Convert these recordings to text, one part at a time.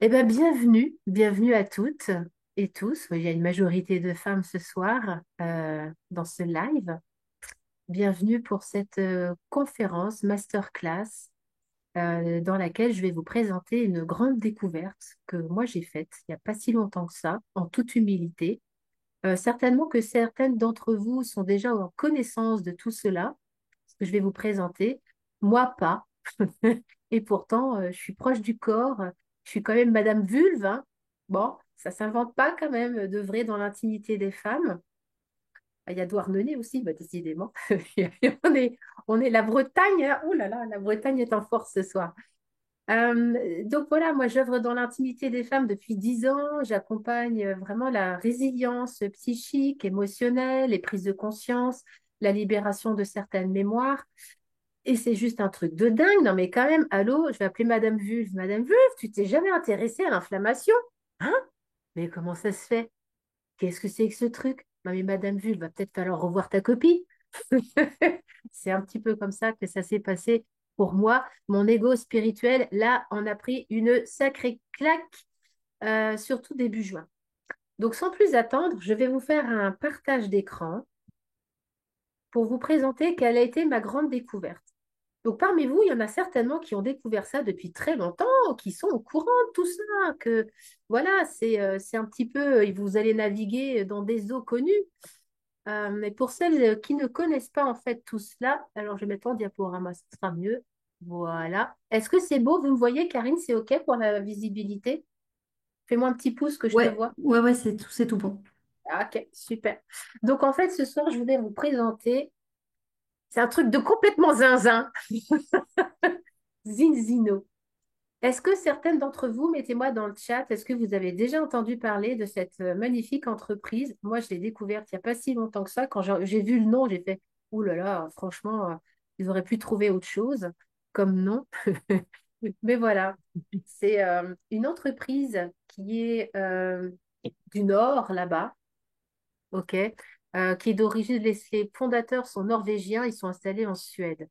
Eh bien, bienvenue à toutes et tous. Oui, il y a une majorité de femmes ce soir dans ce live. Bienvenue pour cette conférence masterclass dans laquelle je vais vous présenter une grande découverte que moi j'ai faite il n'y a pas si longtemps que ça, en toute humilité. Certainement que certaines d'entre vous sont déjà en connaissance de tout cela, ce que je vais vous présenter. Moi, pas. Et pourtant, je suis proche du corps. Je suis quand même Madame Vulve, hein. Bon, ça s'invente pas quand même d'œuvrer dans l'intimité des femmes. Ah, il y a Douarnenez aussi, bah, décidément. On est, on est la Bretagne, hein. Oh là là, la Bretagne est en force ce soir. Donc voilà, moi j'œuvre dans l'intimité des femmes depuis 10 ans. J'accompagne vraiment la résilience psychique, émotionnelle, les prises de conscience, la libération de certaines mémoires. Et c'est juste un truc de dingue. Non, mais quand même, allô, je vais appeler Madame Vulve. Madame Vulve, tu t'es jamais intéressée à l'inflammation? Hein? Mais comment ça se fait? Qu'est-ce que c'est que ce truc? Non, mais Madame Vulve, va peut-être falloir revoir ta copie. C'est un petit peu comme ça que ça s'est passé pour moi. Mon ego spirituel, là, on a pris une sacrée claque, surtout début juin. Donc, sans plus attendre, je vais vous faire un partage d'écran pour vous présenter quelle a été ma grande découverte. Donc, parmi vous, il y en a certainement qui ont découvert ça depuis très longtemps, qui sont au courant de tout ça, que voilà, c'est un petit peu, vous allez naviguer dans des eaux connues. Mais pour celles qui ne connaissent pas en fait tout cela, alors je vais mettre en diaporama, ce sera mieux. Voilà. Est-ce que c'est beau? Vous me voyez, Karine, c'est OK pour la visibilité? Fais-moi un petit pouce que je te Ouais, vois. ouais, ouais, c'est tout bon. Ah, OK, super. Donc en fait, ce soir, je voulais vous présenter, c'est un truc de complètement zinzin, zinzino. Est-ce que certaines d'entre vous, mettez-moi dans le chat, est-ce que vous avez déjà entendu parler de cette magnifique entreprise? Moi, je l'ai découverte il n'y a pas si longtemps que ça. Quand j'ai vu le nom, j'ai fait, ouh là là, franchement, ils auraient pu trouver autre chose comme nom. Mais voilà, c'est une entreprise qui est du Nord, là-bas, ok, qui est d'origine, les fondateurs sont norvégiens, ils sont installés en Suède.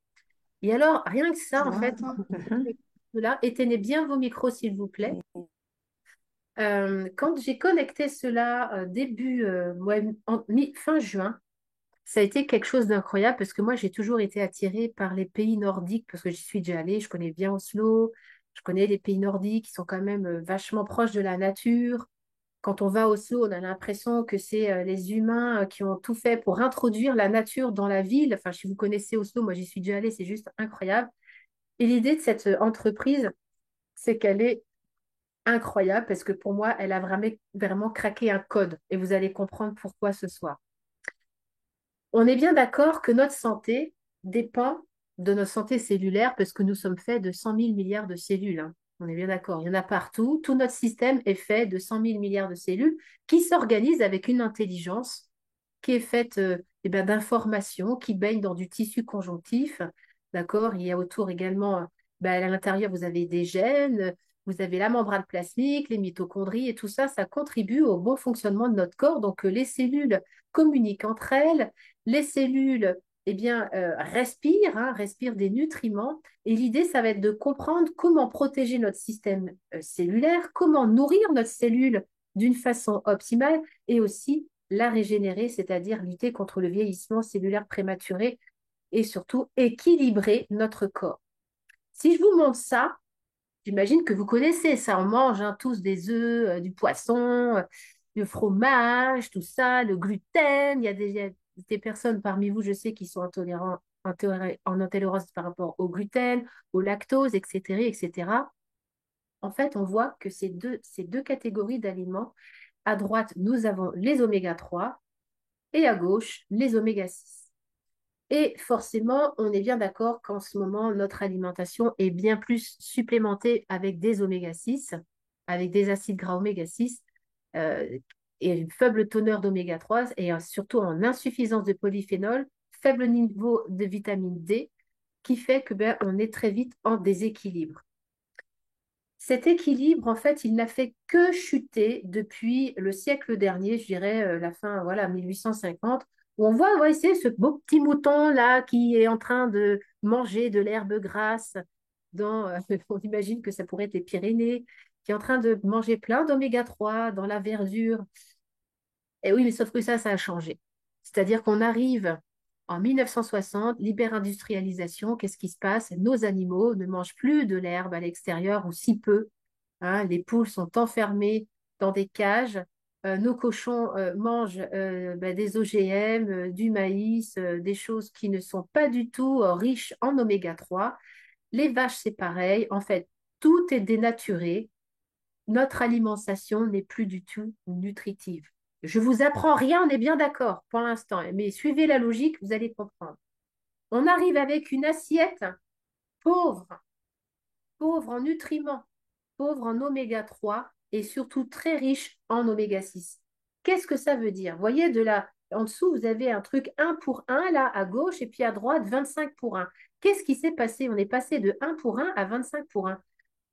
Et alors, rien que ça, en Ah, fait, attends. Mhm. là, éteignez bien vos micros, s'il vous plaît. Quand j'ai connecté cela fin juin, ça a été quelque chose d'incroyable parce que moi, j'ai toujours été attirée par les pays nordiques parce que j'y suis déjà allée, je connais bien Oslo, je connais les pays nordiques qui sont quand même vachement proches de la nature. Quand on va à Oslo, on a l'impression que c'est les humains qui ont tout fait pour introduire la nature dans la ville. Enfin, si vous connaissez Oslo, moi j'y suis déjà allée, c'est juste incroyable. Et l'idée de cette entreprise, c'est qu'elle est incroyable parce que pour moi, elle a vraiment craqué un code et vous allez comprendre pourquoi ce soir. On est bien d'accord que notre santé dépend de notre santé cellulaire parce que nous sommes faits de 100 000 milliards de cellules, hein. On est bien d'accord, il y en a partout. Tout notre système est fait de 100 000 milliards de cellules qui s'organisent avec une intelligence qui est faite d'informations qui baignent dans du tissu conjonctif. D'accord? Il y a autour également, à l'intérieur, vous avez des gènes, vous avez la membrane plasmique, les mitochondries et tout ça, ça contribue au bon fonctionnement de notre corps. Donc, les cellules communiquent entre elles, les cellules respirent, hein, respirent des nutriments. Et l'idée, ça va être de comprendre comment protéger notre système cellulaire, comment nourrir notre cellule d'une façon optimale et aussi la régénérer, c'est-à-dire lutter contre le vieillissement cellulaire prématuré et surtout équilibrer notre corps. Si je vous montre ça, j'imagine que vous connaissez ça. On mange hein, tous des œufs, du poisson, du fromage, tout ça, le gluten. Il y a des personnes parmi vous, je sais, qui sont en intolérance par rapport au gluten, au lactose, etc., etc. En fait, on voit que ces deux catégories d'aliments, à droite, nous avons les oméga 3 et à gauche, les oméga 6. Et forcément, on est bien d'accord qu'en ce moment, notre alimentation est bien plus supplémentée avec des oméga 6, avec des acides gras oméga 6, euh, et une faible teneur d'oméga 3 et surtout en insuffisance de polyphénol, faible niveau de vitamine D, qui fait que on est très vite en déséquilibre. Cet équilibre, en fait, il n'a fait que chuter depuis le siècle dernier, je dirais la fin, voilà, 1850, où on voit ouais, c'est ce beau petit mouton-là qui est en train de manger de l'herbe grasse on imagine que ça pourrait être les Pyrénées. qui est en train de manger plein d'oméga 3 dans la verdure. Et oui, mais sauf que ça a changé. C'est-à-dire qu'on arrive en 1960, l'hyper-industrialisation, qu'est-ce qui se passe? Nos animaux ne mangent plus de l'herbe à l'extérieur ou si peu, hein. Les poules sont enfermées dans des cages. Nos cochons mangent des OGM, du maïs, des choses qui ne sont pas du tout riches en oméga 3. Les vaches, c'est pareil. En fait, tout est dénaturé. Notre alimentation n'est plus du tout nutritive. Je vous apprends rien, on est bien d'accord pour l'instant, mais suivez la logique, vous allez comprendre. On arrive avec une assiette pauvre, pauvre en nutriments, pauvre en oméga 3 et surtout très riche en oméga 6. Qu'est-ce que ça veut dire? Vous voyez, en dessous, vous avez un truc 1 pour 1 là à gauche et puis à droite 25 pour 1. Qu'est-ce qui s'est passé? On est passé de 1 pour 1 à 25 pour 1.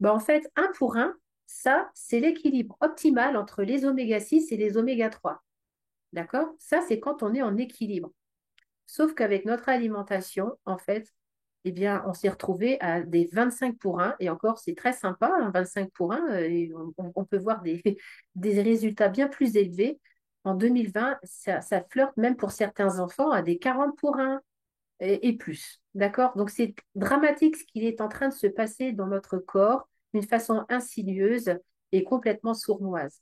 Ben, en fait, 1 pour 1, ça, c'est l'équilibre optimal entre les oméga 6 et les oméga 3. D'accord? Ça, c'est quand on est en équilibre. Sauf qu'avec notre alimentation, en fait, eh bien, on s'est retrouvé à des 25 pour 1. Et encore, c'est très sympa, hein, 25 pour 1. Et on peut voir des résultats bien plus élevés. En 2020, ça flirte même pour certains enfants à des 40 pour 1 et plus. D'accord? Donc, c'est dramatique ce qui est en train de se passer dans notre corps d'une façon insidieuse et complètement sournoise.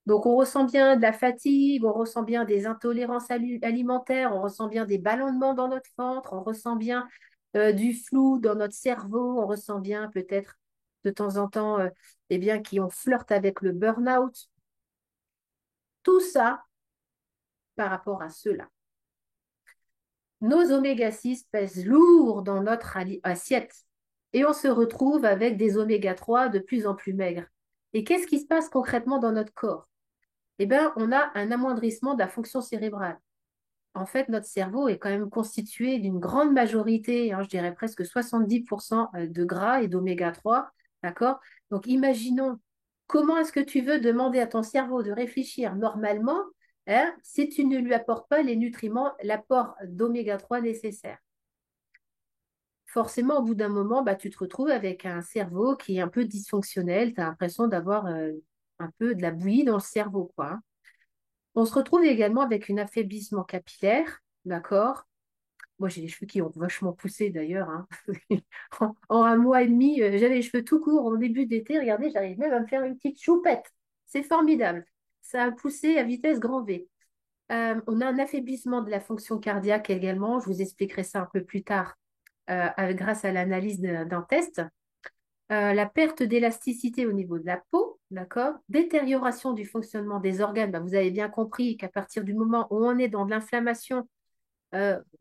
Donc, on ressent bien de la fatigue, on ressent bien des intolérances alimentaires, on ressent bien des ballonnements dans notre ventre, on ressent bien du flou dans notre cerveau, on ressent bien peut-être de temps en temps eh bien, on flirte avec le burn-out. Tout ça par rapport à cela. Nos oméga 6 pèsent lourd dans notre assiette et on se retrouve avec des oméga 3 de plus en plus maigres. Et qu'est-ce qui se passe concrètement dans notre corps? Eh bien, on a un amoindrissement de la fonction cérébrale. En fait, notre cerveau est quand même constitué d'une grande majorité, hein, je dirais presque 70% de gras et d'oméga 3, d'accord? Donc, imaginons, comment est-ce que tu veux demander à ton cerveau de réfléchir normalement, hein, si tu ne lui apportes pas les nutriments, l'apport d'oméga 3 nécessaire? Forcément, au bout d'un moment, bah, tu te retrouves avec un cerveau qui est un peu dysfonctionnel, tu as l'impression d'avoir un peu de la bouillie dans le cerveau, quoi, hein. On se retrouve également avec un affaiblissement capillaire, d'accord? Moi, j'ai les cheveux qui ont vachement poussé d'ailleurs, hein. En 1 mois et demi, j'avais les cheveux tout courts au début d'été. Regardez, j'arrive même à me faire une petite choupette. C'est formidable. Ça a poussé à vitesse grand V. On a un affaiblissement de la fonction cardiaque également. Je vous expliquerai ça un peu plus tard grâce à l'analyse d'un test. La perte d'élasticité au niveau de la peau, d'accord? Détérioration du fonctionnement des organes. Ben, vous avez bien compris qu'à partir du moment où on est dans de l'inflammation,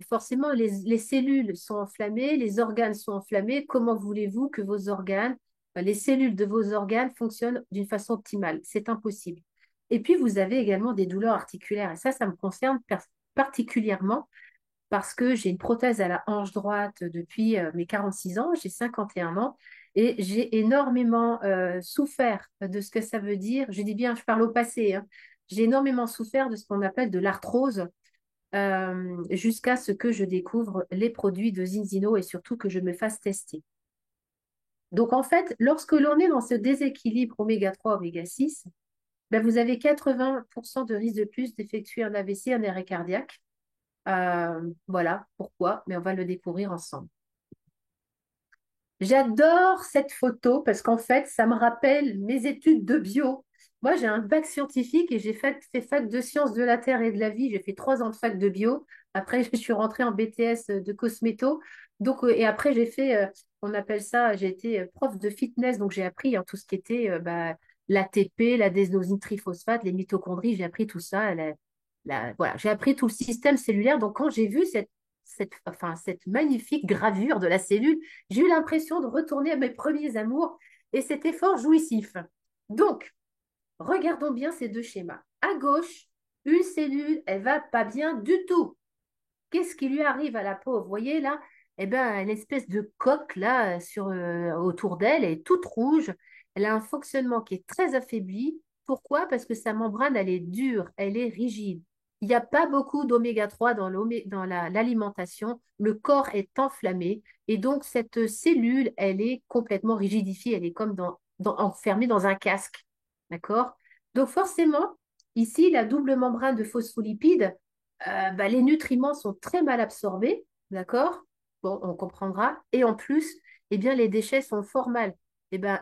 forcément, les cellules sont enflammées, les organes sont enflammés. Comment voulez-vous que vos organes, les cellules de vos organes fonctionnent d'une façon optimale? C'est impossible. Et puis, vous avez également des douleurs articulaires. Et ça me concerne particulièrement parce que j'ai une prothèse à la hanche droite depuis mes 46 ans, j'ai 51 ans, et j'ai énormément souffert de ce que ça veut dire. Je dis bien, je parle au passé, hein. J'ai énormément souffert de ce qu'on appelle de l'arthrose jusqu'à ce que je découvre les produits de Zinzino et surtout que je me fasse tester. Donc en fait, lorsque l'on est dans ce déséquilibre oméga 3, oméga 6, ben vous avez 80% de risque de plus d'effectuer un AVC, un arrêt cardiaque. Voilà pourquoi, mais on va le découvrir ensemble. J'adore cette photo parce qu'en fait, ça me rappelle mes études de bio. Moi, j'ai un bac scientifique et j'ai fait fac de sciences de la Terre et de la vie. J'ai fait 3 ans de fac de bio. Après, je suis rentrée en BTS de cosméto. Donc, et après, j'ai fait, on appelle ça, j'ai été prof de fitness. Donc, j'ai appris tout ce qui était l'ATP, la désosine triphosphate, les mitochondries. J'ai appris tout ça. Voilà, j'ai appris tout le système cellulaire. Donc, quand j'ai vu cette magnifique gravure de la cellule, j'ai eu l'impression de retourner à mes premiers amours et c'était fort jouissif. Donc, regardons bien ces deux schémas. À gauche, une cellule, elle va pas bien du tout. Qu'est-ce qui lui arrive à la pauvre? Vous voyez là? Eh bien, une espèce de coque là autour d'elle, elle est toute rouge. Elle a un fonctionnement qui est très affaibli. Pourquoi? Parce que sa membrane, elle est dure, elle est rigide. Il n'y a pas beaucoup d'oméga 3 dans l'alimentation. Le corps est enflammé et donc cette cellule, elle est complètement rigidifiée. Elle est comme enfermé dans un casque. D'accord? Donc forcément, ici, la double membrane de phospholipides, bah, les nutriments sont très mal absorbés. D'accord? Bon, on comprendra. Et en plus, eh bien, les déchets sont fort mal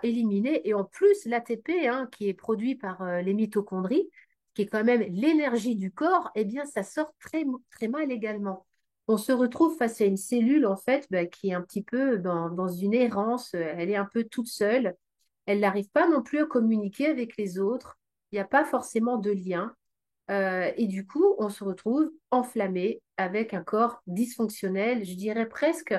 éliminés. Et en plus, l'ATP, hein, qui est produit par les mitochondries, qui est quand même l'énergie du corps, eh bien, ça sort très, très mal également. On se retrouve face à une cellule, en fait, bah, qui est un petit peu dans une errance. Elle est un peu toute seule. Elle n'arrive pas non plus à communiquer avec les autres. Il n'y a pas forcément de lien. Et du coup, on se retrouve enflammé avec un corps dysfonctionnel, je dirais presque,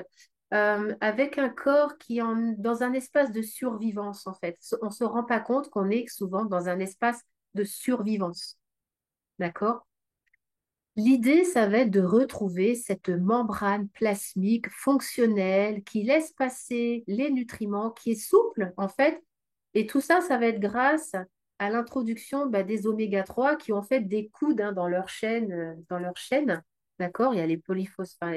avec un corps qui est dans un espace de survivance, en fait. On ne se rend pas compte qu'on est souvent dans un espace de survivance. D'accord? L'idée, ça va être de retrouver cette membrane plasmique fonctionnelle qui laisse passer les nutriments, qui est souple en fait. Et tout ça, ça va être grâce à l'introduction des oméga 3 qui ont en fait des coudes hein, dans leur chaîne. D'accord? Il y a les enfin,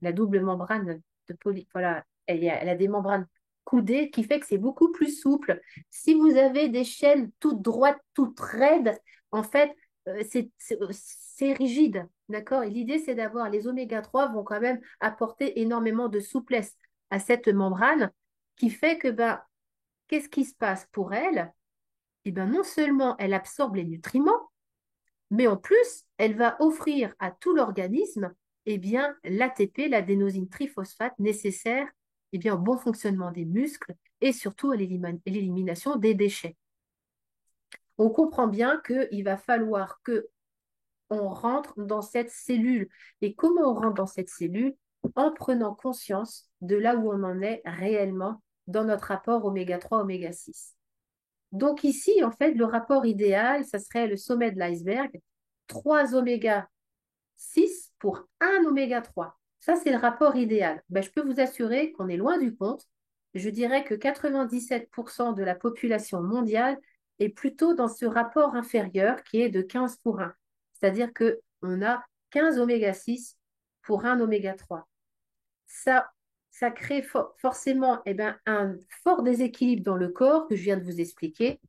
la double membrane de voilà, elle a des membranes coudées qui fait que c'est beaucoup plus souple. Si vous avez des chaînes toutes droites, toutes raides, en fait, c'est rigide, d'accord? Et l'idée, c'est d'avoir les oméga 3 vont quand même apporter énormément de souplesse à cette membrane qui fait que, qu'est-ce qui se passe pour elle? Eh ben, non seulement elle absorbe les nutriments, mais en plus, elle va offrir à tout l'organisme l'ATP, l'adénosine triphosphate nécessaire au bon fonctionnement des muscles et surtout à l'élimination des déchets. On comprend bien qu'il va falloir que on rentre dans cette cellule. Et comment on rentre dans cette cellule? En prenant conscience de là où on en est réellement dans notre rapport oméga 3, oméga 6. Donc ici, en fait, le rapport idéal, ça serait le sommet de l'iceberg, 3 oméga 6 pour 1 oméga 3. Ça, c'est le rapport idéal. Je peux vous assurer qu'on est loin du compte. Je dirais que 97% de la population mondiale est plutôt dans ce rapport inférieur qui est de 15 pour 1. C'est-à-dire qu'on a 15 oméga 6 pour 1 oméga 3. Ça, ça crée forcément un fort déséquilibre dans le corps que je viens de vous expliquer.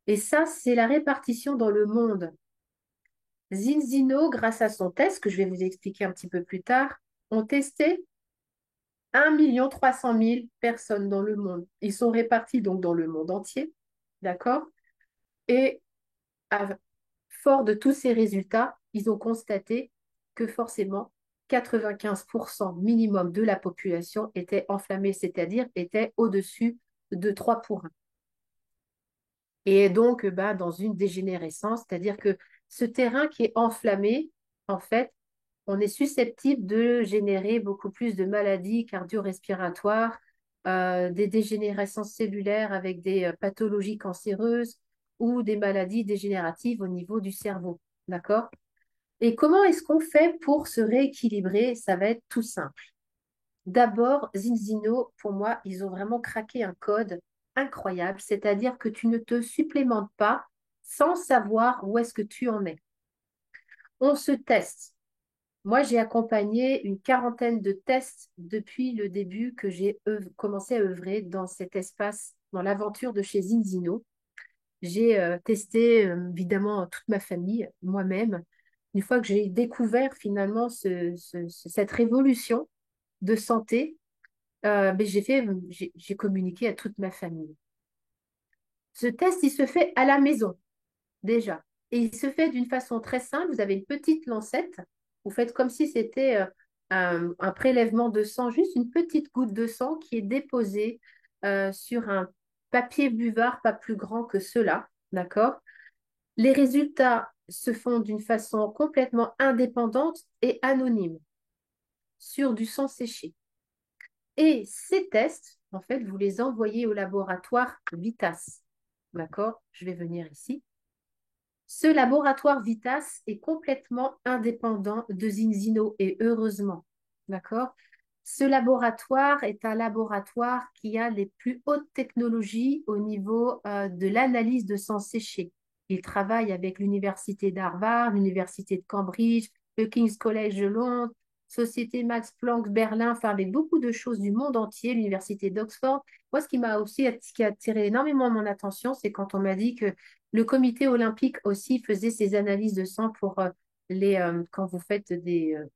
Et ça, c'est la répartition dans le monde. Zinzino, grâce à son test, que je vais vous expliquer un petit peu plus tard, ont testé 1 300 000 personnes dans le monde. Ils sont répartis donc dans le monde entier, d'accord? Et à fort de tous ces résultats, ils ont constaté que forcément 95% minimum de la population était enflammée, c'est-à-dire était au-dessus de 3 pour 1. Et donc dans une dégénérescence, c'est-à-dire que ce terrain qui est enflammé, en fait, on est susceptible de générer beaucoup plus de maladies cardio-respiratoires, des dégénérescences cellulaires avec des pathologies cancéreuses ou des maladies dégénératives au niveau du cerveau. D'accord? Et comment est-ce qu'on fait pour se rééquilibrer? Ça va être tout simple. D'abord, Zinzino, pour moi, ils ont vraiment craqué un code incroyable, c'est-à-dire que tu ne te supplémentes pas sans savoir où est-ce que tu en es. On se teste. Moi, j'ai accompagné une quarantaine de tests depuis le début que j'ai commencé à œuvrer dans cet espace, dans l'aventure de chez Zinzino. J'ai testé évidemment toute ma famille, moi-même. Une fois que j'ai découvert finalement cette révolution de santé, j'ai communiqué à toute ma famille. Ce test, il se fait à la maison déjà. Et il se fait d'une façon très simple. Vous avez une petite lancette. Vous faites comme si c'était un prélèvement de sang, juste une petite goutte de sang qui est déposée sur un papier buvard pas plus grand que cela. D'accord? Les résultats se font d'une façon complètement indépendante et anonyme sur du sang séché. Et ces tests, en fait, vous les envoyez au laboratoire Vitas. D'accord? Je vais venir ici. Ce laboratoire Vitas est complètement indépendant de Zinzino et heureusement. D'accord? Ce laboratoire est un laboratoire qui a les plus hautes technologies au niveau de l'analyse de sang séché. Il travaille avec l'université d'Harvard, l'université de Cambridge, le King's College de Londres, Société Max Planck Berlin, enfin avec beaucoup de choses du monde entier, l'université d'Oxford. Moi, ce qui m'a aussi ce qui a attiré énormément mon attention, c'est quand on m'a dit que le comité olympique aussi faisait ses analyses de sang pour quand vous faites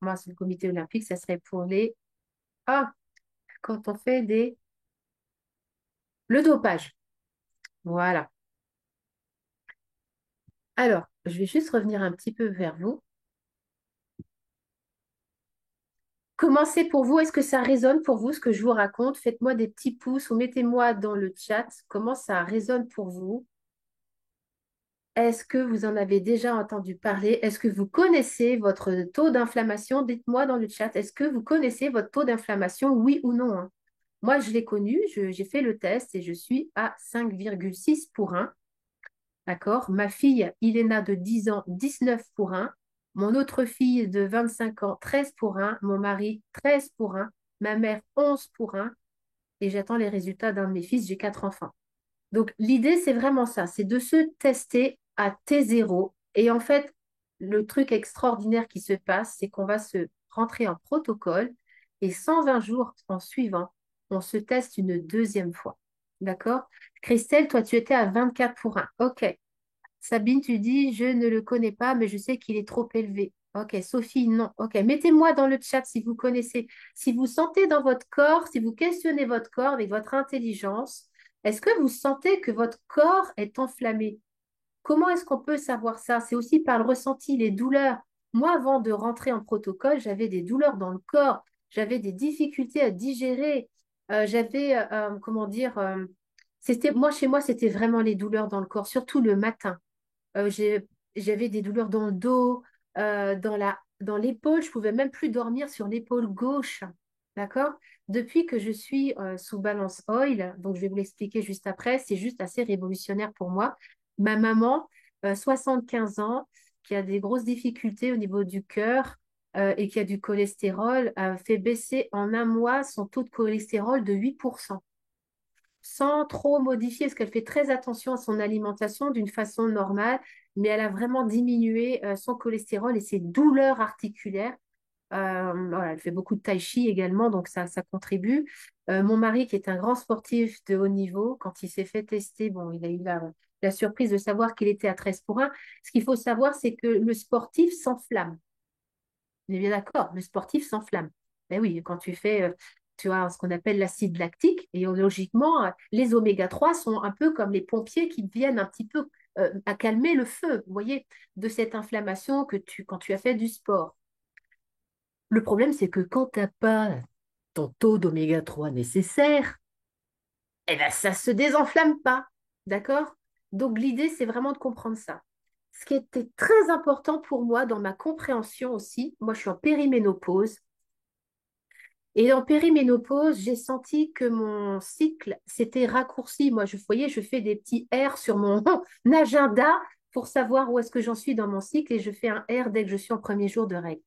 moi, c'est le comité olympique, ça serait pour quand on fait le dopage. Voilà. Alors, je vais juste revenir un petit peu vers vous. Comment c'est pour vous? Est-ce que ça résonne pour vous ce que je vous raconte? Faites-moi des petits pouces ou mettez-moi dans le chat comment ça résonne pour vous. Est-ce que vous en avez déjà entendu parler? Est-ce que vous connaissez votre taux d'inflammation? Dites-moi dans le chat, est-ce que vous connaissez votre taux d'inflammation, oui ou non, hein? Moi, je l'ai connu, j'ai fait le test et je suis à 5,6 pour 1. D'accord? Ma fille, Iléna, de 10 ans, 19 pour 1. Mon autre fille de 25 ans, 13 pour 1. Mon mari, 13 pour 1. Ma mère, 11 pour 1. Et j'attends les résultats d'un de mes fils, j'ai 4 enfants. Donc, l'idée, c'est vraiment ça, c'est de se tester à T0. Et en fait, le truc extraordinaire qui se passe, c'est qu'on va se rentrer en protocole et 120 jours en suivant, on se teste une deuxième fois. D'accord? Christelle, toi, tu étais à 24 pour 1. OK. Sabine, tu dis, je ne le connais pas, mais je sais qu'il est trop élevé. Ok, Sophie, non. Ok, mettez-moi dans le chat si vous connaissez, si vous sentez dans votre corps, si vous questionnez votre corps avec votre intelligence, est-ce que vous sentez que votre corps est enflammé? Comment est-ce qu'on peut savoir ça? C'est aussi par le ressenti, les douleurs. Moi, avant de rentrer en protocole, j'avais des douleurs dans le corps, j'avais des difficultés à digérer, comment dire, moi, chez moi, c'était vraiment les douleurs dans le corps, surtout le matin. Euh, j'ai- J'avais des douleurs dans le dos, dans l'épaule. Je pouvais même plus dormir sur l'épaule gauche. D'accord? Depuis que je suis sous Balance Oil, donc je vais vous l'expliquer juste après, c'est juste assez révolutionnaire pour moi. Ma maman, 75 ans, qui a des grosses difficultés au niveau du cœur et qui a du cholestérol, a fait baisser en un mois son taux de cholestérol de 8% sans trop modifier, parce qu'elle fait très attention à son alimentation d'une façon normale, mais elle a vraiment diminué son cholestérol et ses douleurs articulaires. Voilà, elle fait beaucoup de tai chi également, donc ça contribue. Mon mari, qui est un grand sportif de haut niveau, quand il s'est fait tester, bon, il a eu la surprise de savoir qu'il était à 13 pour 1. Ce qu'il faut savoir, c'est que le sportif s'enflamme. On est bien d'accord, le sportif s'enflamme. Ben oui, quand tu fais, tu vois, ce qu'on appelle l'acide lactique, et logiquement, les oméga 3 sont un peu comme les pompiers qui viennent un petit peu à calmer le feu, vous voyez, de cette inflammation quand tu as fait du sport. Le problème, c'est que quand tu n'as pas ton taux d'oméga 3 nécessaire, eh ben, ça ne se désenflamme pas. D'accord? Donc, l'idée, c'est vraiment de comprendre ça. Ce qui était très important pour moi dans ma compréhension aussi, moi, je suis en périménopause. Et en périménopause, j'ai senti que mon cycle s'était raccourci. Moi, vous voyez, je fais des petits R sur mon agenda pour savoir où est-ce que j'en suis dans mon cycle et je fais un R dès que je suis en premier jour de règle.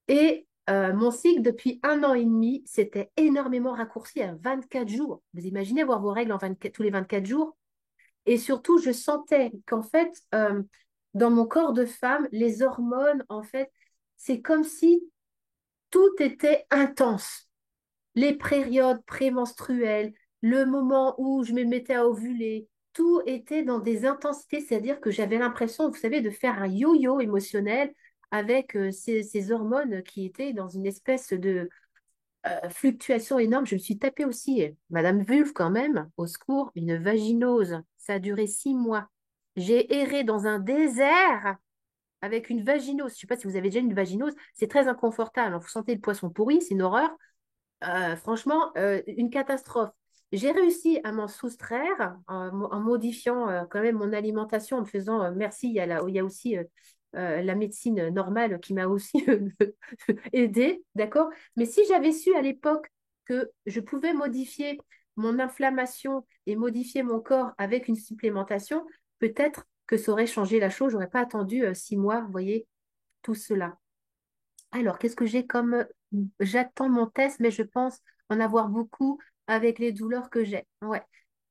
Et mon cycle, depuis 1 an et demi, s'était énormément raccourci à 24 jours. Vous imaginez avoir vos règles tous les 24 jours? Et surtout, je sentais qu'en fait, dans mon corps de femme, les hormones, en fait, c'est comme si tout était intense. Les périodes prémenstruelles, le moment où je me mettais à ovuler, tout était dans des intensités, c'est-à-dire que j'avais l'impression, vous savez, de faire un yo-yo émotionnel avec ces hormones qui étaient dans une espèce de fluctuation énorme. Je me suis tapée aussi, Madame Vulve quand même, au secours, une vaginose. Ça a duré 6 mois. J'ai erré dans un désert avec une vaginose. Je ne sais pas si vous avez déjà une vaginose, c'est très inconfortable. Vous sentez le poisson pourri, c'est une horreur. Franchement, une catastrophe. J'ai réussi à m'en soustraire en modifiant quand même mon alimentation, en me faisant, merci, il y a aussi la médecine normale qui m'a aussi aidée, d'accord? Mais si j'avais su à l'époque que je pouvais modifier mon inflammation et modifier mon corps avec une supplémentation, peut-être que ça aurait changé la chose. J'aurais pas attendu 6 mois, vous voyez, tout cela. Alors, qu'est-ce que j'ai comme... J'attends mon test, mais je pense en avoir beaucoup avec les douleurs que j'ai. Ouais.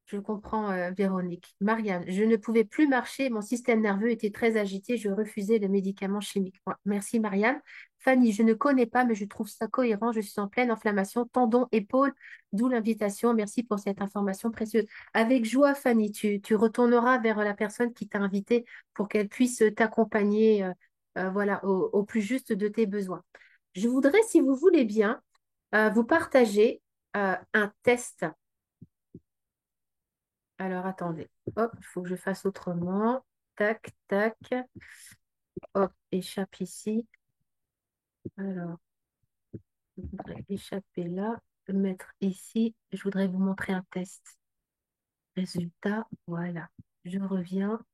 Je comprends, Véronique. Marianne, je ne pouvais plus marcher, mon système nerveux était très agité, je refusais le médicament chimique. Ouais, merci, Marianne. Fanny, je ne connais pas, mais je trouve ça cohérent. Je suis en pleine inflammation, tendon, épaule, d'où l'invitation. Merci pour cette information précieuse. Avec joie, Fanny, tu retourneras vers la personne qui t'a invité pour qu'elle puisse t'accompagner, voilà, au plus juste de tes besoins. Je voudrais, si vous voulez bien, vous partager un test. Alors, attendez. Hop, il faut que je fasse autrement. Tac, tac. Hop, échappe ici. Alors, je voudrais échapper là, le mettre ici. Je voudrais vous montrer un test. Résultat, voilà. Je reviens,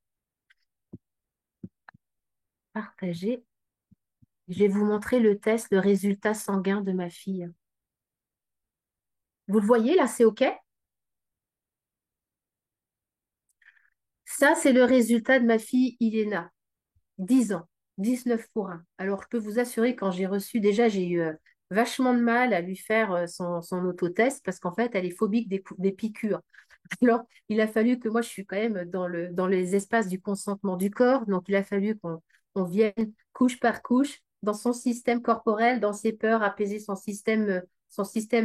partager. Je vais vous montrer le test, le résultat sanguin de ma fille. Vous le voyez là, c'est OK? Ça, c'est le résultat de ma fille Iléna. 10 ans, 19 pour 1. Alors, je peux vous assurer, quand j'ai reçu, déjà, j'ai eu vachement de mal à lui faire son autotest parce qu'en fait, elle est phobique des piqûres. Alors, il a fallu que moi, je suis quand même dans les espaces du consentement du corps. Donc, il a fallu qu'on vienne couche par couche dans son système corporel, dans ses peurs, apaiser son système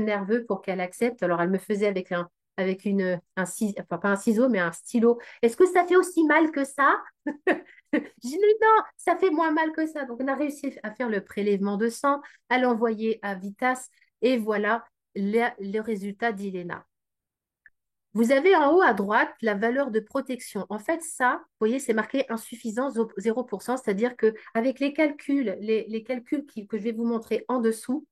nerveux pour qu'elle accepte. Alors, elle me faisait avec enfin, pas un ciseau, mais un stylo. Est-ce que ça fait aussi mal que ça? J'ai dit, mais non, ça fait moins mal que ça. Donc, on a réussi à faire le prélèvement de sang, à l'envoyer à Vitas. Et voilà le résultat d'Iléna. Vous avez en haut à droite la valeur de protection. En fait, ça, vous voyez, c'est marqué insuffisant 0%, c'est-à-dire qu'avec les calculs que je vais vous montrer en dessous,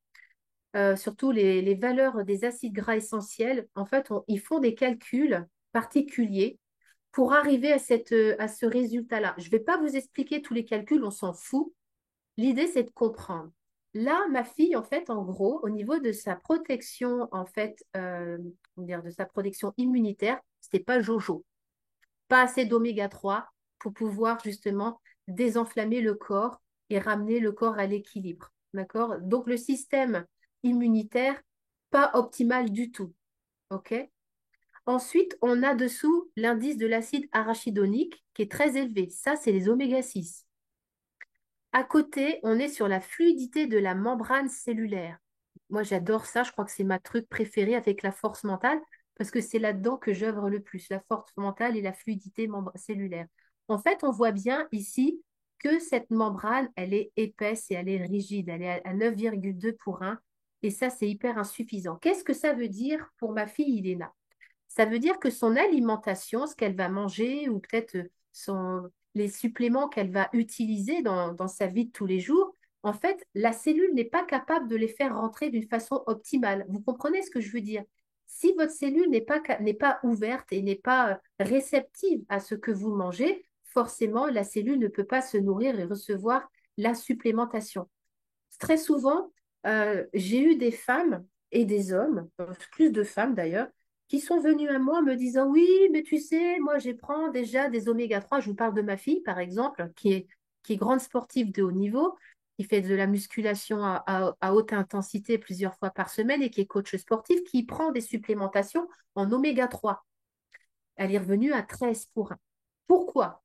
surtout les valeurs des acides gras essentiels, en fait, ils font des calculs particuliers pour arriver à ce résultat-là. Je ne vais pas vous expliquer tous les calculs, on s'en fout. L'idée, c'est de comprendre. Là, ma fille, en fait, en gros, au niveau de sa protection, en fait, comment dire, de sa protection immunitaire, c'était pas Jojo. Pas assez d'oméga 3 pour pouvoir justement désenflammer le corps et ramener le corps à l'équilibre. D'accord? Donc, le système immunitaire, pas optimal du tout. OK? Ensuite, on a dessous l'indice de l'acide arachidonique qui est très élevé. Ça, c'est les oméga 6. À côté, on est sur la fluidité de la membrane cellulaire. Moi, j'adore ça. Je crois que c'est ma truc préférée avec la force mentale parce que c'est là-dedans que j'œuvre le plus, la force mentale et la fluidité cellulaire. En fait, on voit bien ici que cette membrane, elle est épaisse et elle est rigide. Elle est à 9,2 pour 1. Et ça, c'est hyper insuffisant. Qu'est-ce que ça veut dire pour ma fille Iléna? Ça veut dire que son alimentation, ce qu'elle va manger ou peut-être les suppléments qu'elle va utiliser dans sa vie de tous les jours, en fait, la cellule n'est pas capable de les faire rentrer d'une façon optimale. Vous comprenez ce que je veux dire? Si votre cellule n'est pas ouverte et n'est pas réceptive à ce que vous mangez, forcément, la cellule ne peut pas se nourrir et recevoir la supplémentation. Très souvent, j'ai eu des femmes et des hommes, plus de femmes d'ailleurs, qui sont venus à moi me disant, oui, mais tu sais, moi, je prends déjà des oméga 3. Je vous parle de ma fille, par exemple, qui est grande sportive de haut niveau, qui fait de la musculation à haute intensité plusieurs fois par semaine et qui est coach sportif, qui prend des supplémentations en oméga 3. Elle est revenue à 13 pour 1. Pourquoi?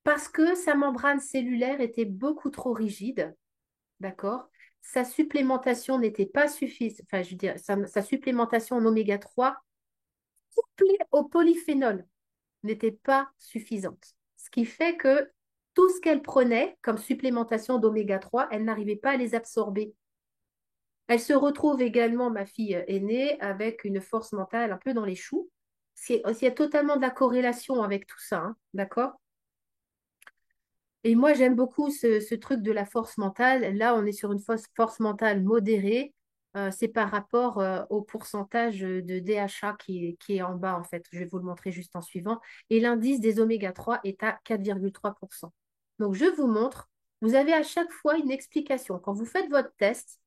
Parce que sa membrane cellulaire était beaucoup trop rigide. D'accord? Sa supplémentation n'était pas suffisante, enfin, je veux dire, sa supplémentation en oméga 3 couplée au polyphénol n'était pas suffisante. Ce qui fait que tout ce qu'elle prenait comme supplémentation d'oméga 3, elle n'arrivait pas à les absorber. Elle se retrouve également, ma fille aînée, avec une force mentale un peu dans les choux. Il y a totalement de la corrélation avec tout ça, hein, d'accord? Et moi, j'aime beaucoup ce truc de la force mentale. Là, on est sur une force mentale modérée. C'est par rapport au pourcentage de DHA qui est en bas, en fait. Je vais vous le montrer juste en suivant. Et l'indice des oméga 3 est à 4,3%. Donc, je vous montre. Vous avez à chaque fois une explication. Quand vous faites votre test,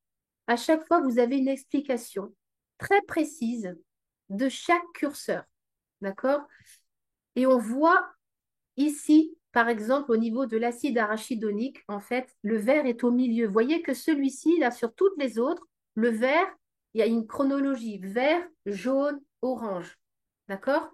à chaque fois, vous avez une explication très précise de chaque curseur. D'accord? Et on voit ici, par exemple, au niveau de l'acide arachidonique, en fait, le vert est au milieu. Vous voyez que celui-ci, là, sur toutes les autres, le vert, Il y a une chronologie vert, jaune, orange. D'accord?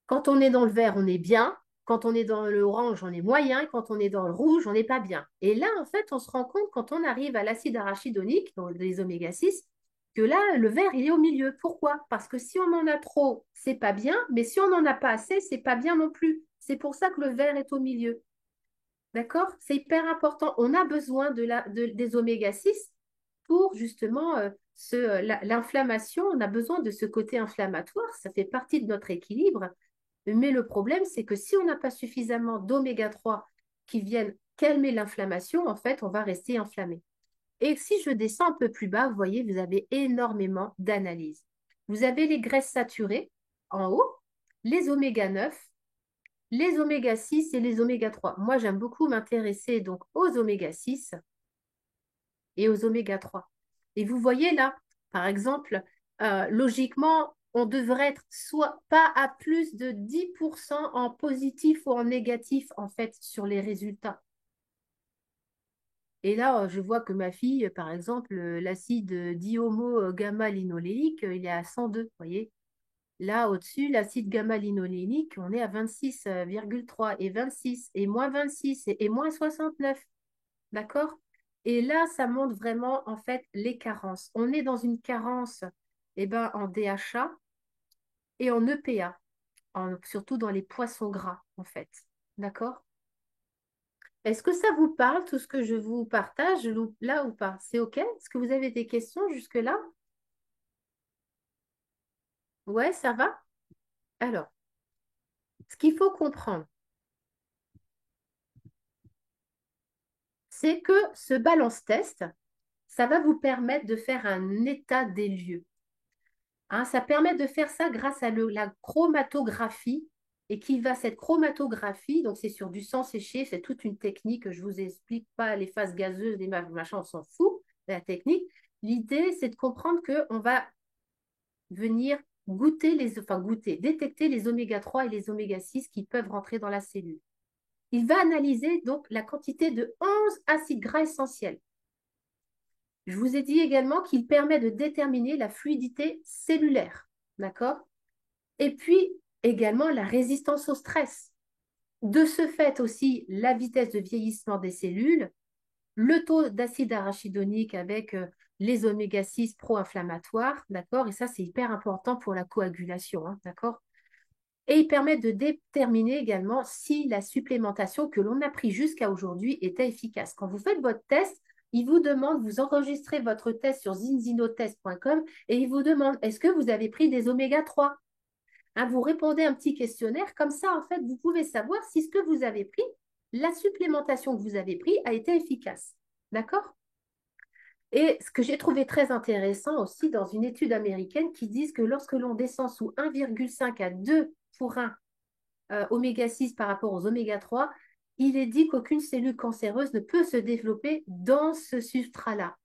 Quand on est dans le vert, on est bien. Quand on est dans l'orange, on est moyen. Et quand on est dans le rouge, on n'est pas bien. Et là, en fait, on se rend compte quand on arrive à l'acide arachidonique, donc les oméga 6, que là, le vert, il est au milieu. Pourquoi? Parce que si on en a trop, c'est pas bien. Mais si on n'en a pas assez, c'est pas bien non plus. C'est pour ça que le vert est au milieu. D'accord? C'est hyper important. On a besoin des oméga 6 pour justement l'inflammation. On a besoin de ce côté inflammatoire. Ça fait partie de notre équilibre. Mais le problème, c'est que si on n'a pas suffisamment d'oméga 3 qui viennent calmer l'inflammation, en fait, on va rester inflammé. Et si je descends un peu plus bas, vous voyez, vous avez énormément d'analyses. Vous avez les graisses saturées en haut, les oméga 9, les oméga 6 et les oméga 3. Moi, j'aime beaucoup m'intéresser donc aux oméga 6 et aux oméga 3. Et vous voyez là, par exemple, logiquement, on devrait être soit pas à plus de 10% en positif ou en négatif, en fait, sur les résultats. Et là, je vois que ma fille, par exemple, l'acide dihomo-gamma-linolénique, il est à 102, vous voyez. Là, au-dessus, l'acide gamma-linolénique, on est à 26,3 et 26 et moins 26 et moins 69. D'accord? Et là, ça montre vraiment, en fait, les carences. On est dans une carence en DHA et en EPA, surtout dans les poissons gras, en fait. D'accord? Est-ce que ça vous parle, tout ce que je vous partage là ou pas? C'est OK? Est-ce que vous avez des questions jusque-là? Ouais, ça va? Alors, ce qu'il faut comprendre, c'est que ce balance test, ça va vous permettre de faire un état des lieux. Hein, ça permet de faire ça grâce à la chromatographie. Et qui va cette chromatographie, donc c'est sur du sang séché, c'est toute une technique, je ne vous explique pas les phases gazeuses, les machins, on s'en fout, la technique. L'idée, c'est de comprendre qu'on va venir détecter les oméga 3 et les oméga 6 qui peuvent rentrer dans la cellule. Il va analyser donc la quantité de 11 acides gras essentiels. Je vous ai dit également qu'il permet de déterminer la fluidité cellulaire. D'accord? Et puis également la résistance au stress. De ce fait aussi, la vitesse de vieillissement des cellules, le taux d'acide arachidonique avec les oméga 6 pro-inflammatoires, d'accord? Et ça, c'est hyper important pour la coagulation, hein, d'accord? Et il permet de déterminer également si la supplémentation que l'on a pris jusqu'à aujourd'hui était efficace. Quand vous faites votre test, il vous demande, vous enregistrez votre test sur zinzinotest.com et il vous demande, est-ce que vous avez pris des oméga 3? Hein, vous répondez un petit questionnaire, comme ça, en fait, vous pouvez savoir si ce que vous avez pris, la supplémentation que vous avez pris a été efficace. D'accord? Et ce que j'ai trouvé très intéressant aussi dans une étude américaine qui dit que lorsque l'on descend sous 1,5 à 2 pour 1 oméga 6 par rapport aux oméga 3, il est dit qu'aucune cellule cancéreuse ne peut se développer dans ce substrat-là.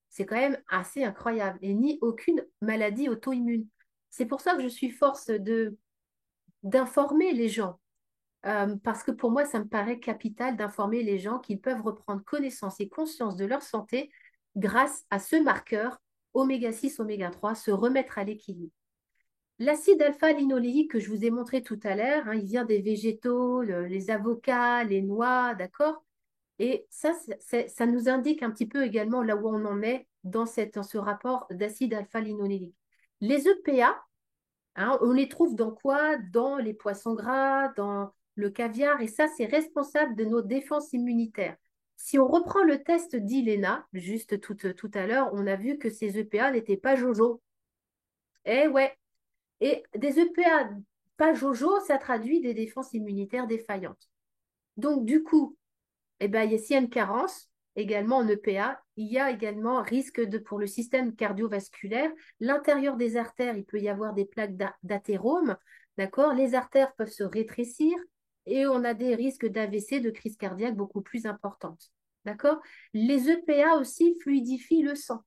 C'est quand même assez incroyable. Et ni aucune maladie auto-immune. C'est pour ça que je suis force d'informer les gens. Parce que pour moi, ça me paraît capital d'informer les gens qu'ils peuvent reprendre connaissance et conscience de leur santé grâce à ce marqueur oméga 6, oméga 3, se remettre à l'équilibre. L'acide alpha-linoléique que je vous ai montré tout à l'heure, hein, il vient des végétaux, les avocats, les noix, d'accord? Et ça, ça nous indique un petit peu également là où on en est dans ce rapport d'acide alpha-linoléique. Les EPA, hein, on les trouve dans quoi? Dans les poissons gras, dans le caviar, et ça, c'est responsable de nos défenses immunitaires. Si on reprend le test d'Ilena, juste tout à l'heure, on a vu que ces EPA n'étaient pas jojo. Eh ouais, et des EPA pas jojo, ça traduit des défenses immunitaires défaillantes. Donc, du coup, eh ben, s'il y a une carence, également en EPA, il y a également risque pour le système cardiovasculaire. L'intérieur des artères, il peut y avoir des plaques d'athérome, d'accord? Les artères peuvent se rétrécir et on a des risques d'AVC, de crise cardiaque beaucoup plus importantes, d'accord? Les EPA aussi fluidifient le sang.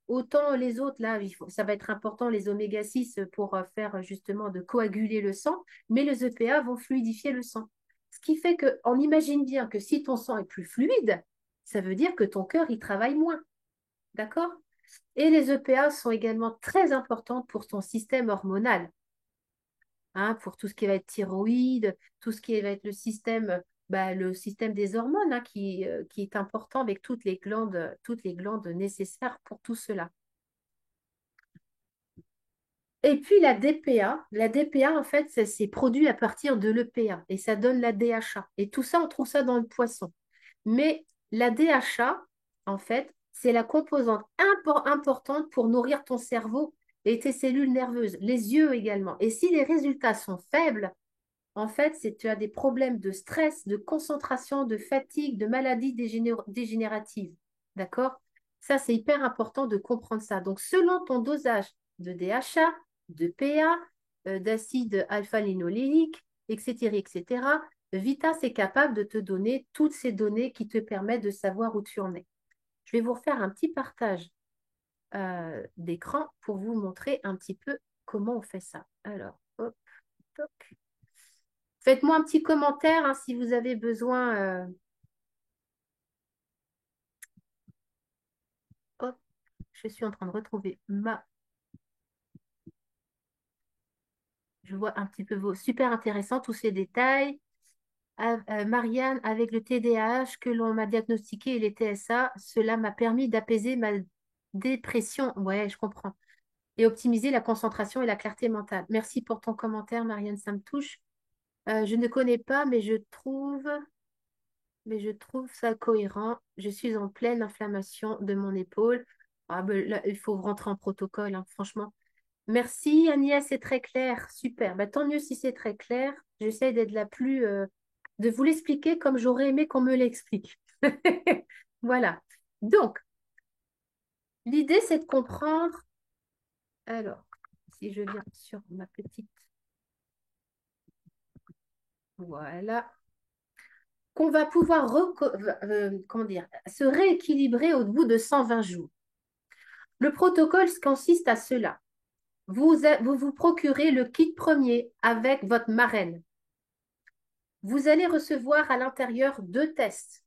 Autant les autres, là, ça va être important, les oméga 6, pour faire justement de coaguler le sang, mais les EPA vont fluidifier le sang. Ce qui fait qu'on imagine bien que si ton sang est plus fluide, ça veut dire que ton cœur, il travaille moins. D'accord? Et les EPA sont également très importantes pour ton système hormonal, hein, pour tout ce qui va être thyroïde, tout ce qui va être le système des hormones, hein, qui est important avec toutes les glandes nécessaires pour tout cela. Et puis la DPA en fait, c'est produit à partir de l'EPA et ça donne la DHA. Et tout ça, on trouve ça dans le poisson. Mais la DHA, en fait, c'est la composante importante pour nourrir ton cerveau et tes cellules nerveuses, les yeux également. Et si les résultats sont faibles, en fait, c'est tu as des problèmes de stress, de concentration, de fatigue, de maladies dégénératives. D'accord? Ça, c'est hyper important de comprendre ça. Donc, selon ton dosage de DHA, de PA, d'acide alpha-linolénique, etc., etc., Vita, c'est capable de te donner toutes ces données qui te permettent de savoir où tu en es. Je vais vous refaire un petit partage d'écran pour vous montrer un petit peu comment on fait ça. Alors, hop, toc. Faites-moi un petit commentaire hein, si vous avez besoin. Hop, je suis en train de retrouver ma. Je vois un petit peu vos. Super intéressant, tous ces détails. Marianne, avec le TDAH que l'on m'a diagnostiqué et les TSA, cela m'a permis d'apaiser ma dépression. Ouais, je comprends. Et optimiser la concentration et la clarté mentale. Merci pour ton commentaire, Marianne, ça me touche. Je ne connais pas, mais je trouve ça cohérent. Je suis en pleine inflammation de mon épaule. Ah, ben, là, il faut rentrer en protocole, hein, franchement. Merci Agnès, c'est très clair. Super. Ben, tant mieux si c'est très clair. J'essaie d'être de vous l'expliquer comme j'aurais aimé qu'on me l'explique. Voilà. Donc, l'idée, c'est de comprendre. Alors, si je viens sur ma petite. Voilà. Qu'on va pouvoir comment dire, se rééquilibrer au bout de 120 jours. Le protocole consiste à cela. Vous procurez le kit premier avec votre marraine. Vous allez recevoir à l'intérieur 2 tests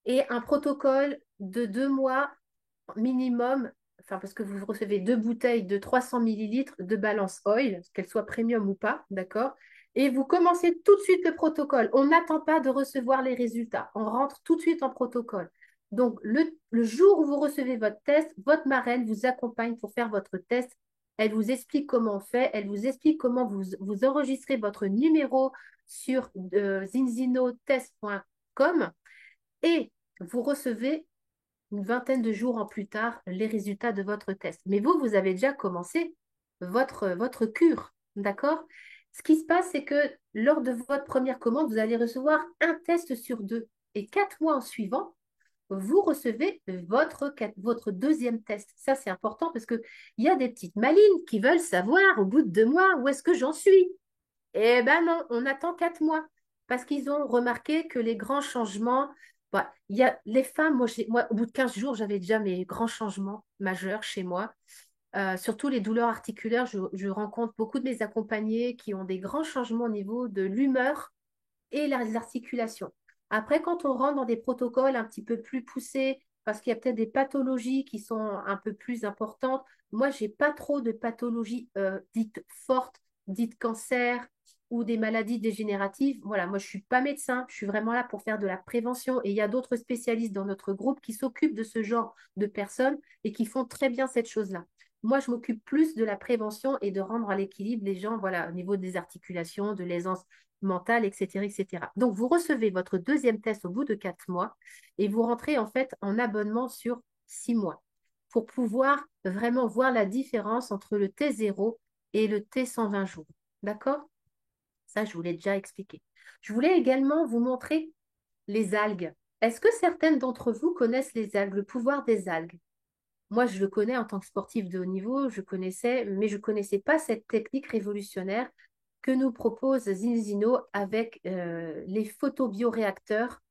et un protocole de 2 mois minimum, enfin parce que vous recevez 2 bouteilles de 300 millilitres de Balance Oil, qu'elles soient premium ou pas, d'accord? Et vous commencez tout de suite le protocole. On n'attend pas de recevoir les résultats. On rentre tout de suite en protocole. Donc, le jour où vous recevez votre test, votre marraine vous accompagne pour faire votre test. Elle vous explique comment on fait. Elle vous explique comment vous enregistrez votre numéro sur zinzinotest.com et vous recevez une vingtaine de jours en plus tard les résultats de votre test. Mais vous, vous avez déjà commencé votre cure, d'accord? Ce qui se passe, c'est que lors de votre première commande, vous allez recevoir un test sur 2. Et 4 mois en suivant, vous recevez votre deuxième test. Ça, c'est important parce qu'il y a des petites malines qui veulent savoir au bout de 2 mois où est-ce que j'en suis. Eh ben non, on attend 4 mois parce qu'ils ont remarqué que les grands changements, bah, il y a les femmes, moi, au bout de 15 jours, j'avais déjà mes grands changements majeurs chez moi. Surtout les douleurs articulaires, je rencontre beaucoup de mes accompagnés qui ont des grands changements au niveau de l'humeur et les articulations. Après, quand on rentre dans des protocoles un petit peu plus poussés, parce qu'il y a peut-être des pathologies qui sont un peu plus importantes, moi, j'ai pas trop de pathologies dites fortes, dites cancer ou des maladies dégénératives. Voilà, moi, je suis pas médecin, je suis vraiment là pour faire de la prévention et il y a d'autres spécialistes dans notre groupe qui s'occupent de ce genre de personnes et qui font très bien cette chose-là. Moi, je m'occupe plus de la prévention et de rendre à l'équilibre les gens, voilà, au niveau des articulations, de l'aisance mentale, etc., etc. Donc, vous recevez votre deuxième test au bout de 4 mois et vous rentrez en fait en abonnement sur 6 mois pour pouvoir vraiment voir la différence entre le T0 et le T120 jours. D'accord? Ça, je vous l'ai déjà expliqué. Je voulais également vous montrer les algues. Est-ce que certaines d'entre vous connaissent les algues, le pouvoir des algues? Moi, je le connais en tant que sportif de haut niveau, je connaissais, mais je ne connaissais pas cette technique révolutionnaire que nous propose Zinzino avec les photobioréacteurs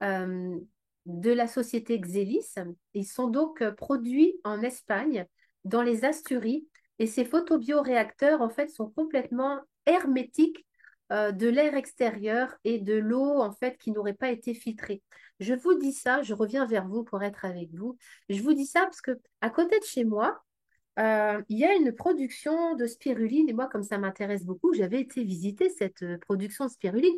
euh, de la société Xelis. Ils sont donc produits en Espagne, dans les Asturies, et ces photobioréacteurs, en fait, sont complètement hermétiques de l'air extérieur et de l'eau en fait qui n'aurait pas été filtrée. Je vous dis ça, je reviens vers vous pour être avec vous. Je vous dis ça parce que à côté de chez moi, il y a une production de spiruline et moi, comme ça m'intéresse beaucoup, j'avais été visiter cette production de spiruline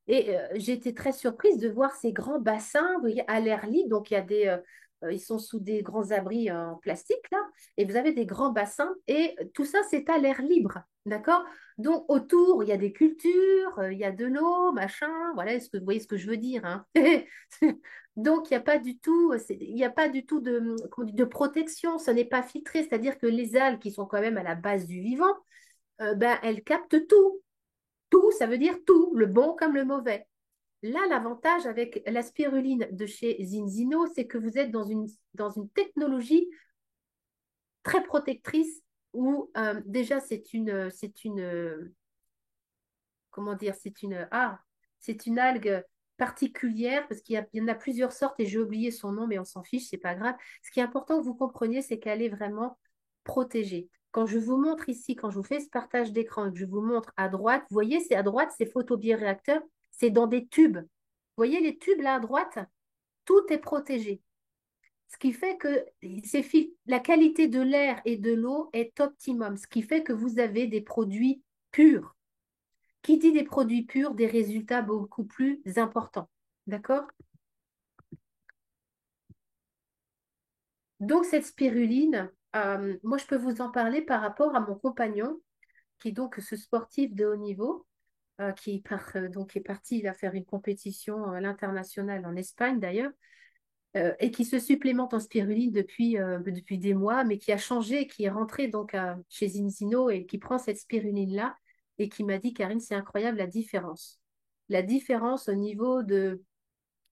et j'ai été très surprise de voir ces grands bassins, vous voyez, à l'air libre. Donc, il y a ils sont sous des grands abris en plastique là, et vous avez des grands bassins et tout ça, c'est à l'air libre, d'accord? Donc, autour, il y a des cultures, il y a de l'eau, machin, voilà, est-ce que vous voyez ce que je veux dire, hein? Donc, il n'y a pas du tout, il n'y a pas du tout de, comment on dit, de protection, ce n'est pas filtré, c'est-à-dire que les algues qui sont quand même à la base du vivant, ben, elles captent tout. Tout, ça veut dire tout, le bon comme le mauvais. Là, l'avantage avec la spiruline de chez Zinzino, c'est que vous êtes dans une technologie très protectrice où déjà comment dire, c'est une algue particulière parce il y en a plusieurs sortes et j'ai oublié son nom, mais on s'en fiche, c'est pas grave. Ce qui est important que vous compreniez, c'est qu'elle est vraiment protégée. Quand je vous montre ici, quand je vous fais ce partage d'écran et que je vous montre à droite, vous voyez, c'est à droite, c'est photobioréacteur, c'est dans des tubes. Vous voyez les tubes là à droite? Tout est protégé. Ce qui fait que la qualité de l'air et de l'eau est optimum, ce qui fait que vous avez des produits purs. Qui dit des produits purs, des résultats beaucoup plus importants. D'accord? Donc, cette spiruline, moi, je peux vous en parler par rapport à mon compagnon, qui est donc ce sportif de haut niveau, qui est parti il a faire une compétition à l'international en Espagne d'ailleurs, et qui se supplémente en spiruline depuis des mois, mais qui a changé, qui est rentré donc chez Inzino et qui prend cette spiruline-là et qui m'a dit, Karine, c'est incroyable la différence. La différence au niveau de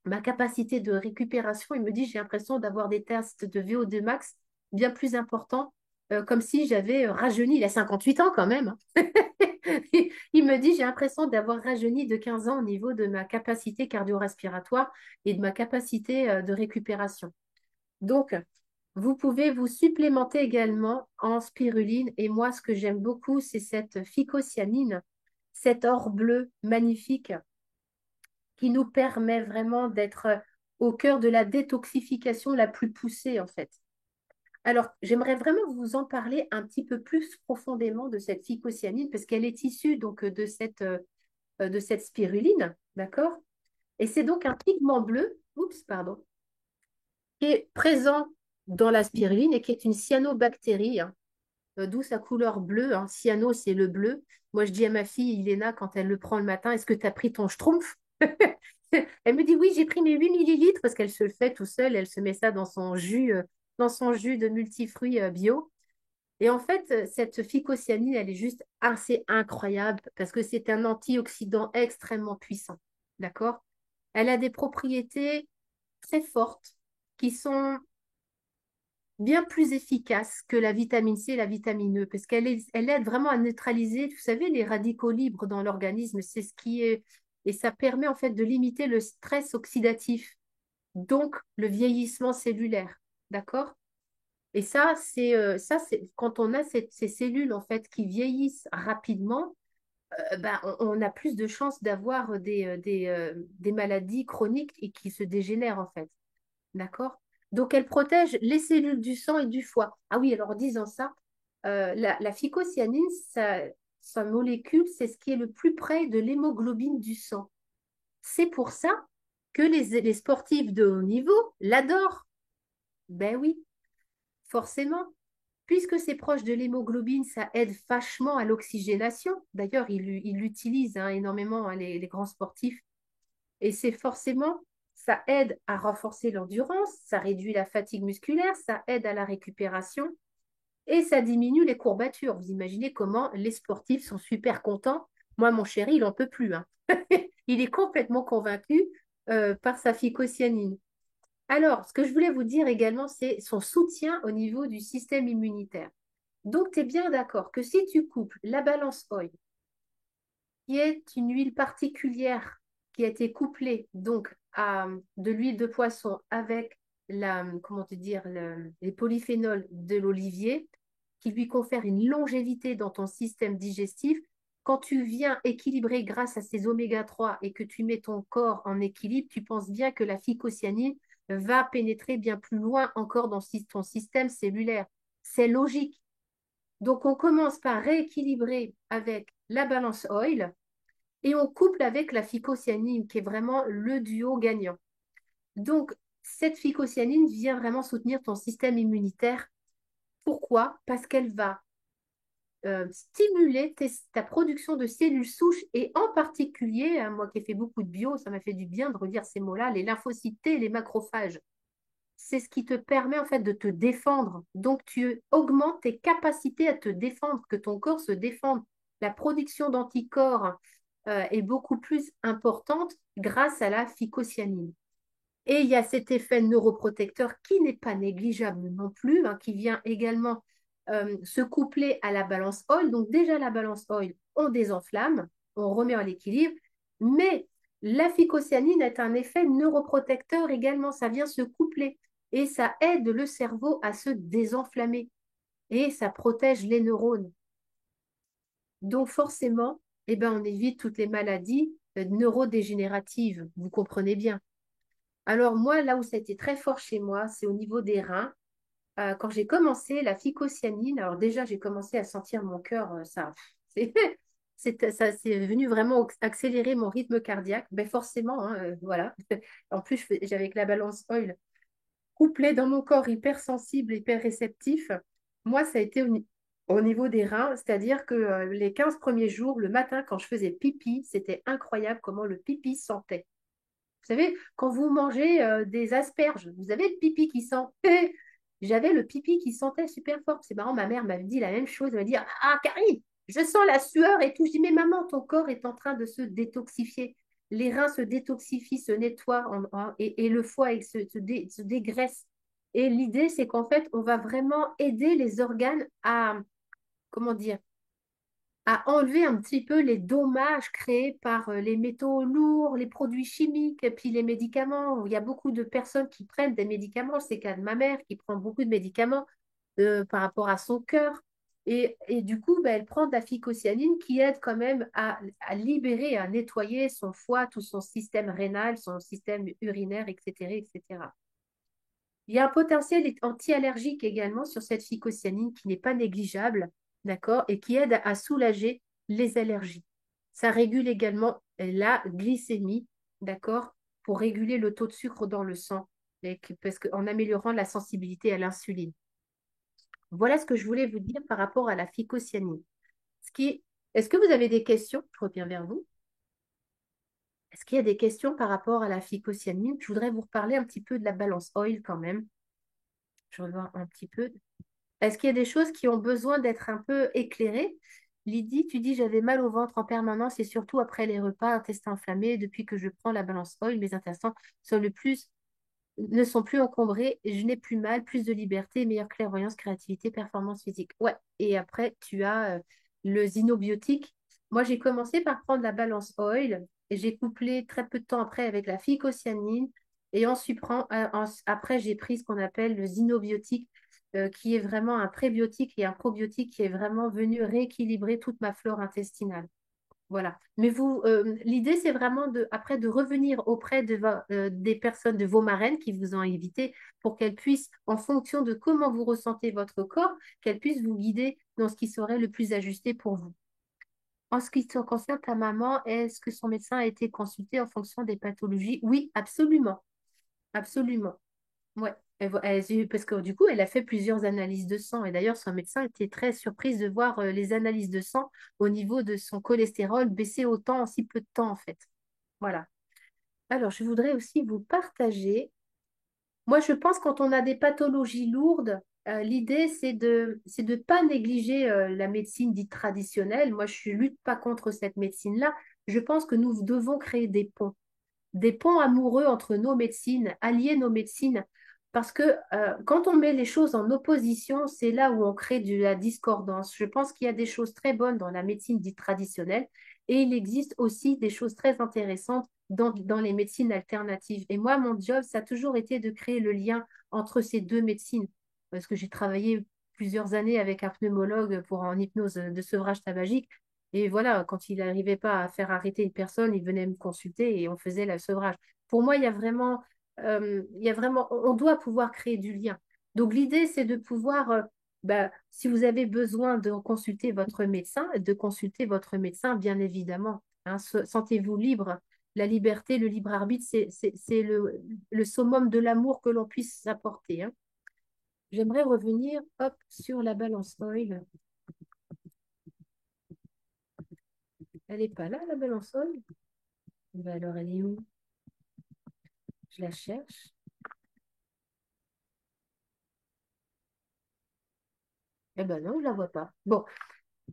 ma capacité de récupération, il me dit, j'ai l'impression d'avoir des tests de VO2 max bien plus importants, comme si j'avais rajeuni. Il a 58 ans quand même, hein. Il me dit, j'ai l'impression d'avoir rajeuni de 15 ans au niveau de ma capacité cardio-respiratoire et de ma capacité de récupération. Donc, vous pouvez vous supplémenter également en spiruline. Et moi, ce que j'aime beaucoup, c'est cette phycocyanine, cet or bleu magnifique qui nous permet vraiment d'être au cœur de la détoxification la plus poussée, en fait. Alors, j'aimerais vraiment vous en parler un petit peu plus profondément de cette phycocyanine, parce qu'elle est issue donc de cette spiruline, d'accord? Et c'est donc un pigment bleu, oups, pardon, qui est présent dans la spiruline et qui est une cyanobactérie, hein, d'où sa couleur bleue, hein. Cyano, c'est le bleu. Moi, je dis à ma fille, Iléna, quand elle le prend le matin, est-ce que tu as pris ton schtroumpf? Elle me dit oui, j'ai pris mes 8 millilitres parce qu'elle se le fait tout seul, elle se met ça dans son jus de multifruits bio. Et en fait, cette phycocyanine, elle est juste assez incroyable parce que c'est un antioxydant extrêmement puissant. D'accord? Elle a des propriétés très fortes qui sont bien plus efficaces que la vitamine C et la vitamine E parce elle aide vraiment à neutraliser, vous savez, les radicaux libres dans l'organisme. C'est ce qui est, et ça permet en fait de limiter le stress oxydatif, donc le vieillissement cellulaire. D'accord? Et c'est quand on a ces cellules en fait qui vieillissent rapidement, ben, on a plus de chances d'avoir des maladies chroniques et qui se dégénèrent en fait. D'accord? Donc elle protège les cellules du sang et du foie. Ah oui, alors en disant ça, la phycocyanine, sa molécule, c'est ce qui est le plus près de l'hémoglobine du sang. C'est pour ça que les sportifs de haut niveau l'adorent. Ben oui, forcément. Puisque c'est proche de l'hémoglobine, ça aide vachement à l'oxygénation. D'ailleurs, ils l'utilisent hein, énormément, hein, les grands sportifs. Et c'est forcément, ça aide à renforcer l'endurance, ça réduit la fatigue musculaire, ça aide à la récupération et ça diminue les courbatures. Vous imaginez comment les sportifs sont super contents. Moi, mon chéri, il n'en peut plus, hein. Il est complètement convaincu par sa phycocyanine. Alors, ce que je voulais vous dire également, c'est son soutien au niveau du système immunitaire. Donc, tu es bien d'accord que si tu couples la balance oil, qui est une huile particulière qui a été couplée donc à de l'huile de poisson avec comment te dire, les polyphénols de l'olivier, qui lui confèrent une longévité dans ton système digestif. quand tu viens équilibrer grâce à ces oméga 3 et que tu mets ton corps en équilibre, tu penses bien que la phycocyanine va pénétrer bien plus loin encore dans ton système cellulaire. C'est logique. Donc, on commence par rééquilibrer avec la balance oil et on couple avec la phycocyanine, qui est vraiment le duo gagnant. Donc, cette phycocyanine vient vraiment soutenir ton système immunitaire. Pourquoi? Parce qu'elle va stimuler ta production de cellules souches et en particulier, hein, moi qui ai fait beaucoup de bio, ça m'a fait du bien de redire ces mots-là, les lymphocytes T et les macrophages. C'est ce qui te permet en fait de te défendre. Donc tu augmentes tes capacités à te défendre, que ton corps se défende. La production d'anticorps est beaucoup plus importante grâce à la phycocyanine. Et il y a cet effet neuroprotecteur qui n'est pas négligeable non plus, hein, qui vient également se coupler à la balance oil. Donc déjà la balance oil, on désenflamme, on remet en équilibre, mais la phycocyanine est un effet neuroprotecteur également, ça vient se coupler et ça aide le cerveau à se désenflammer et ça protège les neurones. Donc forcément, eh ben, on évite toutes les maladies neurodégénératives, vous comprenez bien. Alors moi, là où ça a été très fort chez moi, c'est au niveau des reins. Quand j'ai commencé la phycocyanine, alors déjà, j'ai commencé à sentir mon cœur, c'est, ça, c'est venu vraiment accélérer mon rythme cardiaque. Ben forcément, hein, voilà. En plus, j'avais que la balance oil couplée dans mon corps hypersensible, hyper réceptif. Moi, ça a été au niveau des reins, c'est-à-dire que les 15 premiers jours, le matin, quand je faisais pipi, c'était incroyable comment le pipi sentait. Vous savez, quand vous mangez des asperges, vous avez le pipi qui sent. J'avais le pipi qui sentait super fort. C'est marrant, ma mère m'avait dit la même chose. Elle m'a dit, ah, Karine, je sens la sueur et tout. Je dis, mais maman, ton corps est en train de se détoxifier. Les reins se détoxifient, se nettoient et le foie se dégraisse. Et l'idée, c'est qu'en fait, on va vraiment aider les organes à, comment dire, à enlever un petit peu les dommages créés par les métaux lourds, les produits chimiques, et puis les médicaments. Il y a beaucoup de personnes qui prennent des médicaments. C'est le cas de ma mère qui prend beaucoup de médicaments par rapport à son cœur. Et du coup, ben, elle prend de la phycocyanine qui aide quand même à libérer, à nettoyer son foie, tout son système rénal, son système urinaire, etc., etc. Il y a un potentiel anti-allergique également sur cette phycocyanine qui n'est pas négligeable, d'accord, et qui aide à soulager les allergies. Ça régule également la glycémie, d'accord, pour réguler le taux de sucre dans le sang, parce qu'en améliorant la sensibilité à l'insuline. Voilà ce que je voulais vous dire par rapport à la phycocyanine. Est-ce que vous avez des questions? Je reviens vers vous. Est-ce qu'il y a des questions par rapport à la phycocyanine? Je voudrais vous reparler un petit peu de la balance oil quand même. Je reviens un petit peu. Est-ce qu'il y a des choses qui ont besoin d'être un peu éclairées? Lydie, tu dis j'avais mal au ventre en permanence et surtout après les repas, intestin inflammé. Depuis que je prends la balance oil, mes intestins sont ne sont plus encombrés. Je n'ai plus mal, plus de liberté, meilleure clairvoyance, créativité, performance physique. Ouais. Et après, tu as le xynobiotique. Moi, j'ai commencé par prendre la balance oil et j'ai couplé très peu de temps après avec la phycocyanine. Et ensuite, après, j'ai pris ce qu'on appelle le xynobiotique qui est vraiment un prébiotique et un probiotique qui est vraiment venu rééquilibrer toute ma flore intestinale. Voilà. Mais l'idée, c'est vraiment après de revenir auprès des personnes, de vos marraines qui vous ont invité pour qu'elles puissent, en fonction de comment vous ressentez votre corps, qu'elles puissent vous guider dans ce qui serait le plus ajusté pour vous. En ce qui concerne ta maman, est-ce que son médecin a été consulté en fonction des pathologies? Oui, absolument. Absolument. Ouais, parce que du coup, elle a fait plusieurs analyses de sang. Et d'ailleurs, son médecin était très surprise de voir les analyses de sang au niveau de son cholestérol baisser autant en si peu de temps, en fait. Voilà. Alors, je voudrais aussi vous partager. Moi, je pense quand on a des pathologies lourdes, l'idée, c'est de pas négliger la médecine dite traditionnelle. Moi, je ne lutte pas contre cette médecine-là. Je pense que nous devons créer des ponts amoureux entre nos médecines, allier nos médecines, parce que quand on met les choses en opposition, c'est là où on crée de la discordance. Je pense qu'il y a des choses très bonnes dans la médecine dite traditionnelle et il existe aussi des choses très intéressantes dans les médecines alternatives. Et moi, mon job, ça a toujours été de créer le lien entre ces deux médecines, parce que j'ai travaillé plusieurs années avec un pneumologue en hypnose de sevrage tabagique. Et voilà, quand il n'arrivait pas à faire arrêter une personne, il venait me consulter et on faisait le sevrage. Pour moi, il y a vraiment, on doit pouvoir créer du lien. Donc l'idée, c'est de pouvoir, bah, si vous avez besoin de consulter votre médecin, bien évidemment. Hein, sentez-vous libre. La liberté, le libre arbitre, c'est le summum de l'amour que l'on puisse apporter. Hein. J'aimerais revenir, hop, sur la balance oil. Elle n'est pas là, la balance oil? Ben alors, elle est où? Je la cherche. Eh ben non, je la vois pas. Bon,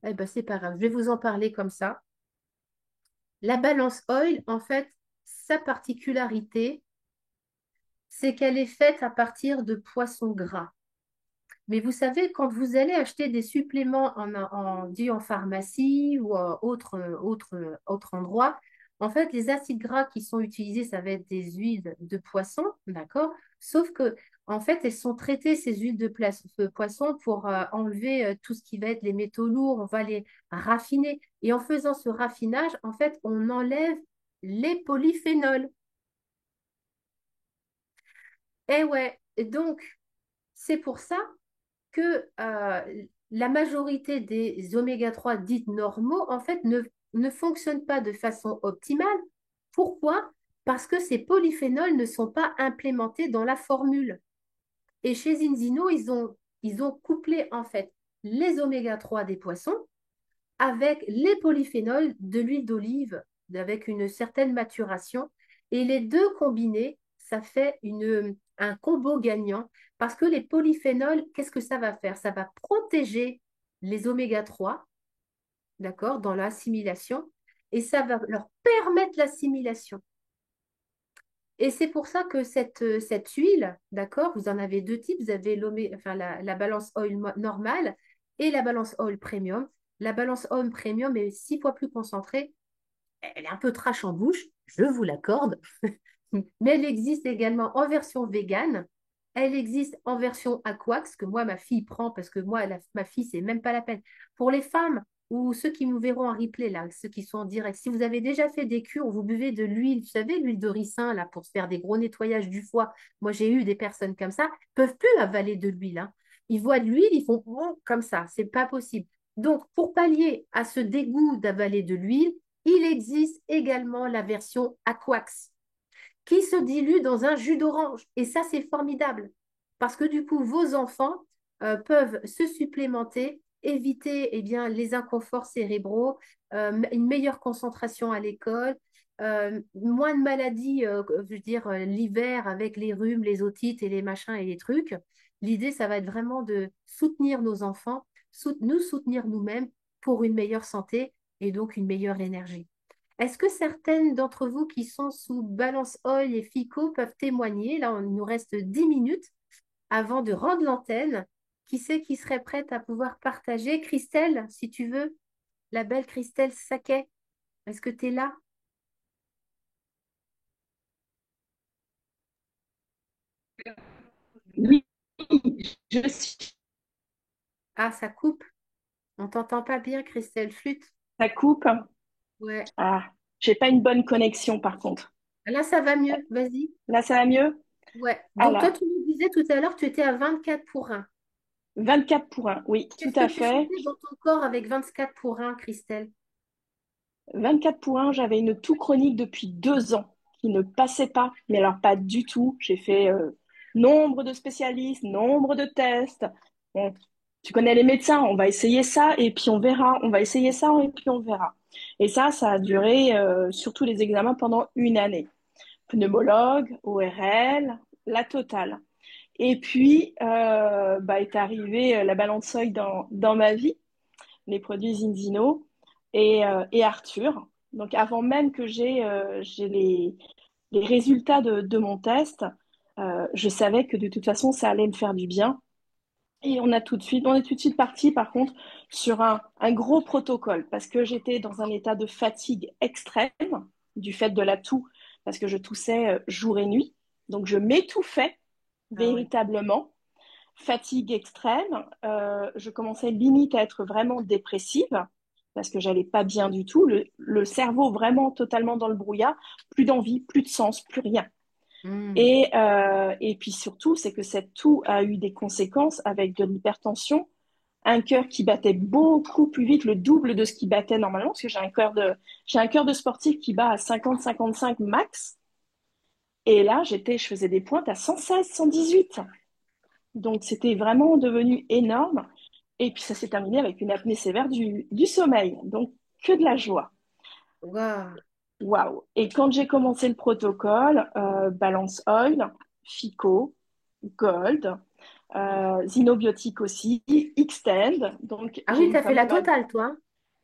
eh ben c'est pas grave. Je vais vous en parler comme ça. La balance oil, en fait, sa particularité, c'est qu'elle est faite à partir de poissons gras. Mais vous savez, quand vous allez acheter des suppléments dit en pharmacie ou autre endroit, en fait, les acides gras qui sont utilisés, ça va être des huiles de poisson, d'accord? Sauf que, en fait, elles sont traitées, ces huiles de poisson, pour enlever tout ce qui va être les métaux lourds, on va les raffiner. Et en faisant ce raffinage, en fait, on enlève les polyphénols. Et ouais, et donc, c'est pour ça que la majorité des oméga 3 dites normaux, en fait, ne fonctionnent pas de façon optimale. Pourquoi? Parce que ces polyphénols ne sont pas implémentés dans la formule. Et chez Zinzino, ils ont couplé, en fait, les oméga 3 des poissons avec les polyphénols de l'huile d'olive, avec une certaine maturation. Et les deux combinés, ça fait un combo gagnant parce que les polyphénols, qu'est-ce que ça va faire? Ça va protéger les oméga 3, d'accord, dans l'assimilation, et ça va leur permettre l'assimilation. Et c'est pour ça que cette huile, d'accord, vous en avez deux types, vous avez la balance oil normale et la balance oil premium. La balance oil premium est 6 fois plus concentrée. Elle est un peu trash en bouche, je vous l'accorde, mais elle existe également en version végane. Elle existe en version aquax, que moi, ma fille prend, parce que moi, ma fille, c'est même pas la peine. Pour les femmes ou ceux qui nous verront en replay, là, ceux qui sont en direct, si vous avez déjà fait des cures, vous buvez de l'huile, vous savez, l'huile de ricin, là, pour se faire des gros nettoyages du foie. Moi, j'ai eu des personnes comme ça, peuvent plus avaler de l'huile. Hein. Ils voient de l'huile, ils font comme ça, c'est pas possible. Donc, pour pallier à ce dégoût d'avaler de l'huile, il existe également la version Aquax qui se dilue dans un jus d'orange. Et ça, c'est formidable parce que du coup, vos enfants peuvent se supplémenter, éviter eh bien, les inconforts cérébraux, une meilleure concentration à l'école, moins de maladies, je veux dire, l'hiver avec les rhumes, les otites et les machins et les trucs. L'idée, ça va être vraiment de soutenir nos enfants, nous soutenir nous-mêmes pour une meilleure santé et donc une meilleure énergie. Est-ce que certaines d'entre vous qui sont sous Balance Oil et FICO peuvent témoigner? Là, il nous reste 10 minutes avant de rendre l'antenne. Qui c'est qui serait prête à pouvoir partager? Christelle, si tu veux, la belle Christelle Saquet, est-ce que tu es là? Oui, je suis. Ah, ça coupe. On t'entend pas bien, Christelle. Flûte. Ça coupe. Ouais. Ah, j'ai pas une bonne connexion par contre. Là, ça va mieux. Vas-y. Là, ça va mieux? Ouais. Donc, toi, Alors, tu nous disais tout à l'heure, tu étais à 24 pour 1. 24 pour 1, oui, tout Qu'est-ce que à tu fait. sentais dans ton corps avec 24 pour 1, Christelle? 24 pour 1, j'avais une toux chronique depuis 2 ans qui ne passait pas, mais alors pas du tout. J'ai fait nombre de spécialistes, nombre de tests. Bon, tu connais les médecins, on va essayer ça et puis on verra. On va essayer ça et puis on verra. Et ça a duré surtout les examens pendant une année. Pneumologue, ORL, la totale. Et puis, est arrivée la balance seuil dans ma vie, les produits Zinzino et Arthur. Donc, avant même que j'ai les résultats de mon test, je savais que de toute façon, ça allait me faire du bien. Et on est tout de suite parti, par contre, sur un gros protocole parce que j'étais dans un état de fatigue extrême du fait de la toux, parce que je toussais jour et nuit. Donc, je m'étouffais Ah ouais. véritablement. Fatigue extrême. Je commençais limite à être vraiment dépressive. parce que j'allais pas bien du tout. Le cerveau vraiment totalement dans le brouillard, plus d'envie, plus de sens, plus rien. Hmm. Et puis surtout, c'est que cette toux a eu des conséquences avec de l'hypertension, un cœur qui battait beaucoup plus vite, le double de ce qui battait normalement, parce que j'ai un cœur de sportif qui bat à 50-55 max. Et là, je faisais des pointes à 116, 118. Donc, c'était vraiment devenu énorme. Et puis, ça s'est terminé avec une apnée sévère du sommeil. Donc, que de la joie. Waouh. Waouh. Et quand j'ai commencé le protocole, Balance Oil, FICO, Gold, Xynobiotique aussi, Xtend. Donc, Ah oui, tu as fait la totale, toi, hein.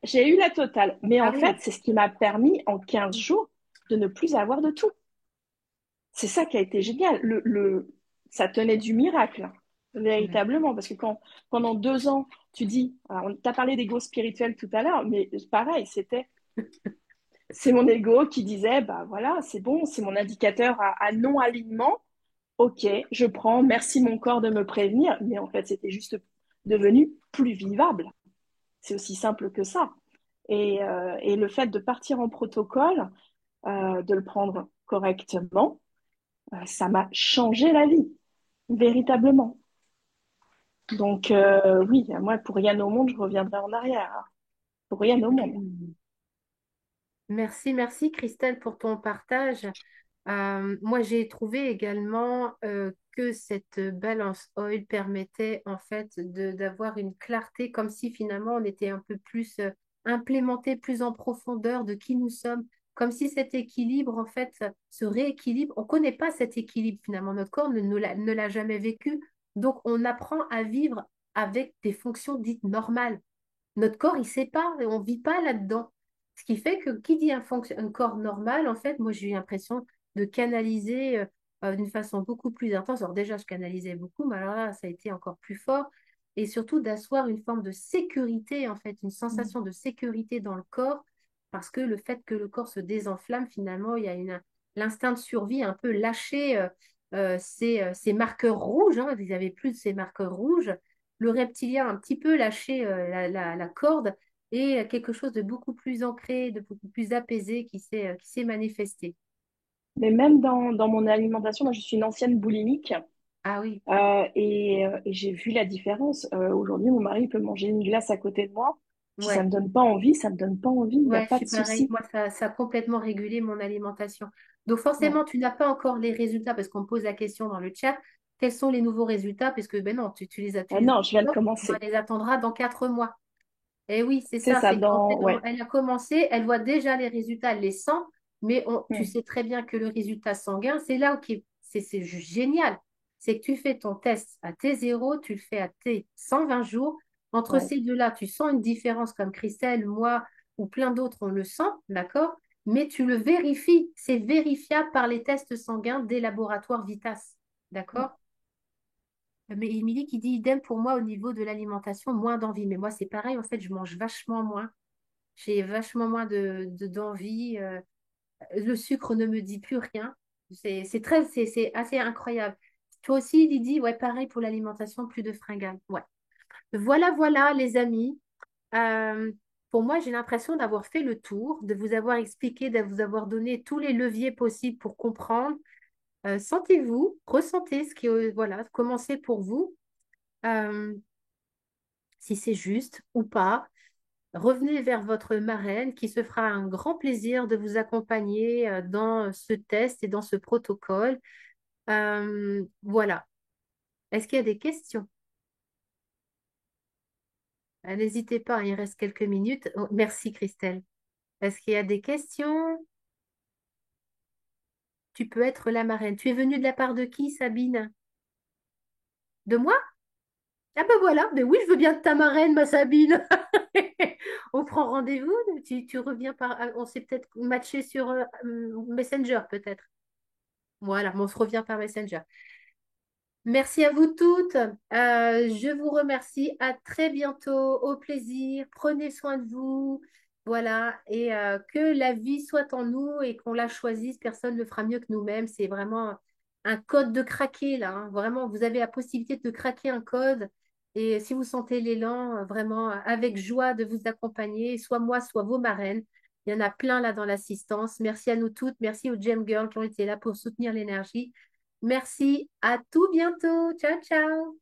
j'ai eu la totale. Mais Ah en fait, oui. c'est ce qui m'a permis en 15 jours de ne plus avoir de tout. C'est ça qui a été génial. Ça tenait du miracle, Ouais. véritablement. Parce que quand pendant 2 ans, tu dis, alors, on t'a parlé d'ego spirituel tout à l'heure, mais pareil, c'est mon ego qui disait, bah voilà, c'est bon, c'est mon indicateur à non-alignement. Ok, je prends, merci mon corps de me prévenir. Mais en fait, c'était juste devenu plus vivable. C'est aussi simple que ça. Et le fait de partir en protocole, de le prendre correctement, ça m'a changé la vie, véritablement. Donc, oui, moi, pour rien au monde, je reviendrai en arrière, hein. Pour rien au monde. Hmm. Merci, merci Christelle pour ton partage. Moi, j'ai trouvé également que cette balance oil permettait en fait d'avoir une clarté, comme si finalement on était un peu plus implémenté, plus en profondeur de qui nous sommes, comme si cet équilibre, en fait, ce rééquilibre, on ne connaît pas cet équilibre finalement, notre corps ne l'a jamais vécu, donc on apprend à vivre avec des fonctions dites normales. Notre corps, il sait pas, et on vit pas là-dedans. Ce qui fait que qui dit un corps normal, en fait, moi j'ai eu l'impression de canaliser d'une façon beaucoup plus intense. Alors déjà, je canalisais beaucoup, mais alors là, ça a été encore plus fort. Et surtout d'asseoir une forme de sécurité, en fait, une Mm. sensation de sécurité dans le corps, parce que le fait que le corps se désenflamme, finalement, il y a l'instinct de survie un peu lâché ces marqueurs rouges, hein, ils n'avaient plus de ces marqueurs rouges. Le reptilien a un petit peu lâché la corde et quelque chose de beaucoup plus ancré, de beaucoup plus apaisé qui s'est manifesté. Mais même dans mon alimentation, moi, je suis une ancienne boulimique Ah oui, et j'ai vu la différence. Aujourd'hui, mon mari peut manger une glace à côté de moi. Si ça ouais, me donne pas envie, ça me donne pas envie. Il n'y a ouais, je pas suis de pareil. souci. Moi, ça a complètement régulé mon alimentation. Donc Ouais. forcément, tu n'as pas encore les résultats parce qu'on me pose la question dans le chat. Quels sont les nouveaux résultats? Parce que ben non, tu Ah les as non, je viens de pas encore. On commencer. les attendra dans 4 mois. Et oui, c'est C'est ça, ça, c'est qu'en fait, ouais. elle a commencé, elle voit déjà les résultats, elle les sent, mais tu Mm. sais très bien que le résultat sanguin, c'est là où c'est juste génial. C'est que tu fais ton test à T0, tu le fais à T 120 jours. Entre Ouais. ces deux-là, tu sens une différence comme Christelle, moi ou plein d'autres, on le sent, d'accord? Mais tu le vérifies. C'est vérifiable par les tests sanguins des laboratoires Vitas, Ouais. d'accord? Mais Émilie qui dit idem pour moi au niveau de l'alimentation, moins d'envie. Mais moi, c'est pareil, en fait, je mange vachement moins. J'ai vachement moins d'envie. Le sucre ne me dit plus rien. C'est assez incroyable. Toi aussi, Lydie, ouais, pareil pour l'alimentation, plus de fringales. Ouais. Voilà, voilà, les amis. Euh, pour moi, j'ai l'impression d'avoir fait le tour, de vous avoir expliqué, de vous avoir donné tous les leviers possibles pour comprendre. Sentez-vous, ressentez ce qui, voilà, commencez pour vous. Euh, si c'est juste ou pas. Revenez vers votre marraine qui se fera un grand plaisir de vous accompagner dans ce test et dans ce protocole. Voilà. Est-ce qu'il y a des questions? N'hésitez pas, il reste quelques minutes. Oh, merci Christelle. Est-ce qu'il y a des questions? Tu peux être la marraine. Tu es venue de la part de qui, Sabine? De moi? Ah ben voilà, mais oui, je veux bien de ta marraine, ma Sabine. On prend rendez-vous, tu reviens on s'est peut-être matché sur Messenger, peut-être. Voilà, mais on se revient par Messenger. Merci à vous toutes. Je vous remercie. À très bientôt. Au plaisir. Prenez soin de vous. Voilà. Et que la vie soit en nous et qu'on la choisisse. Personne ne le fera mieux que nous-mêmes. C'est vraiment un code de craquer là, hein. Vraiment, vous avez la possibilité de craquer un code. Et si vous sentez l'élan, vraiment avec joie de vous accompagner, soit moi, soit vos marraines. Il y en a plein là dans l'assistance. Merci à nous toutes. Merci aux Gem Girls qui ont été là pour soutenir l'énergie. Merci. À tout bientôt. Ciao, ciao.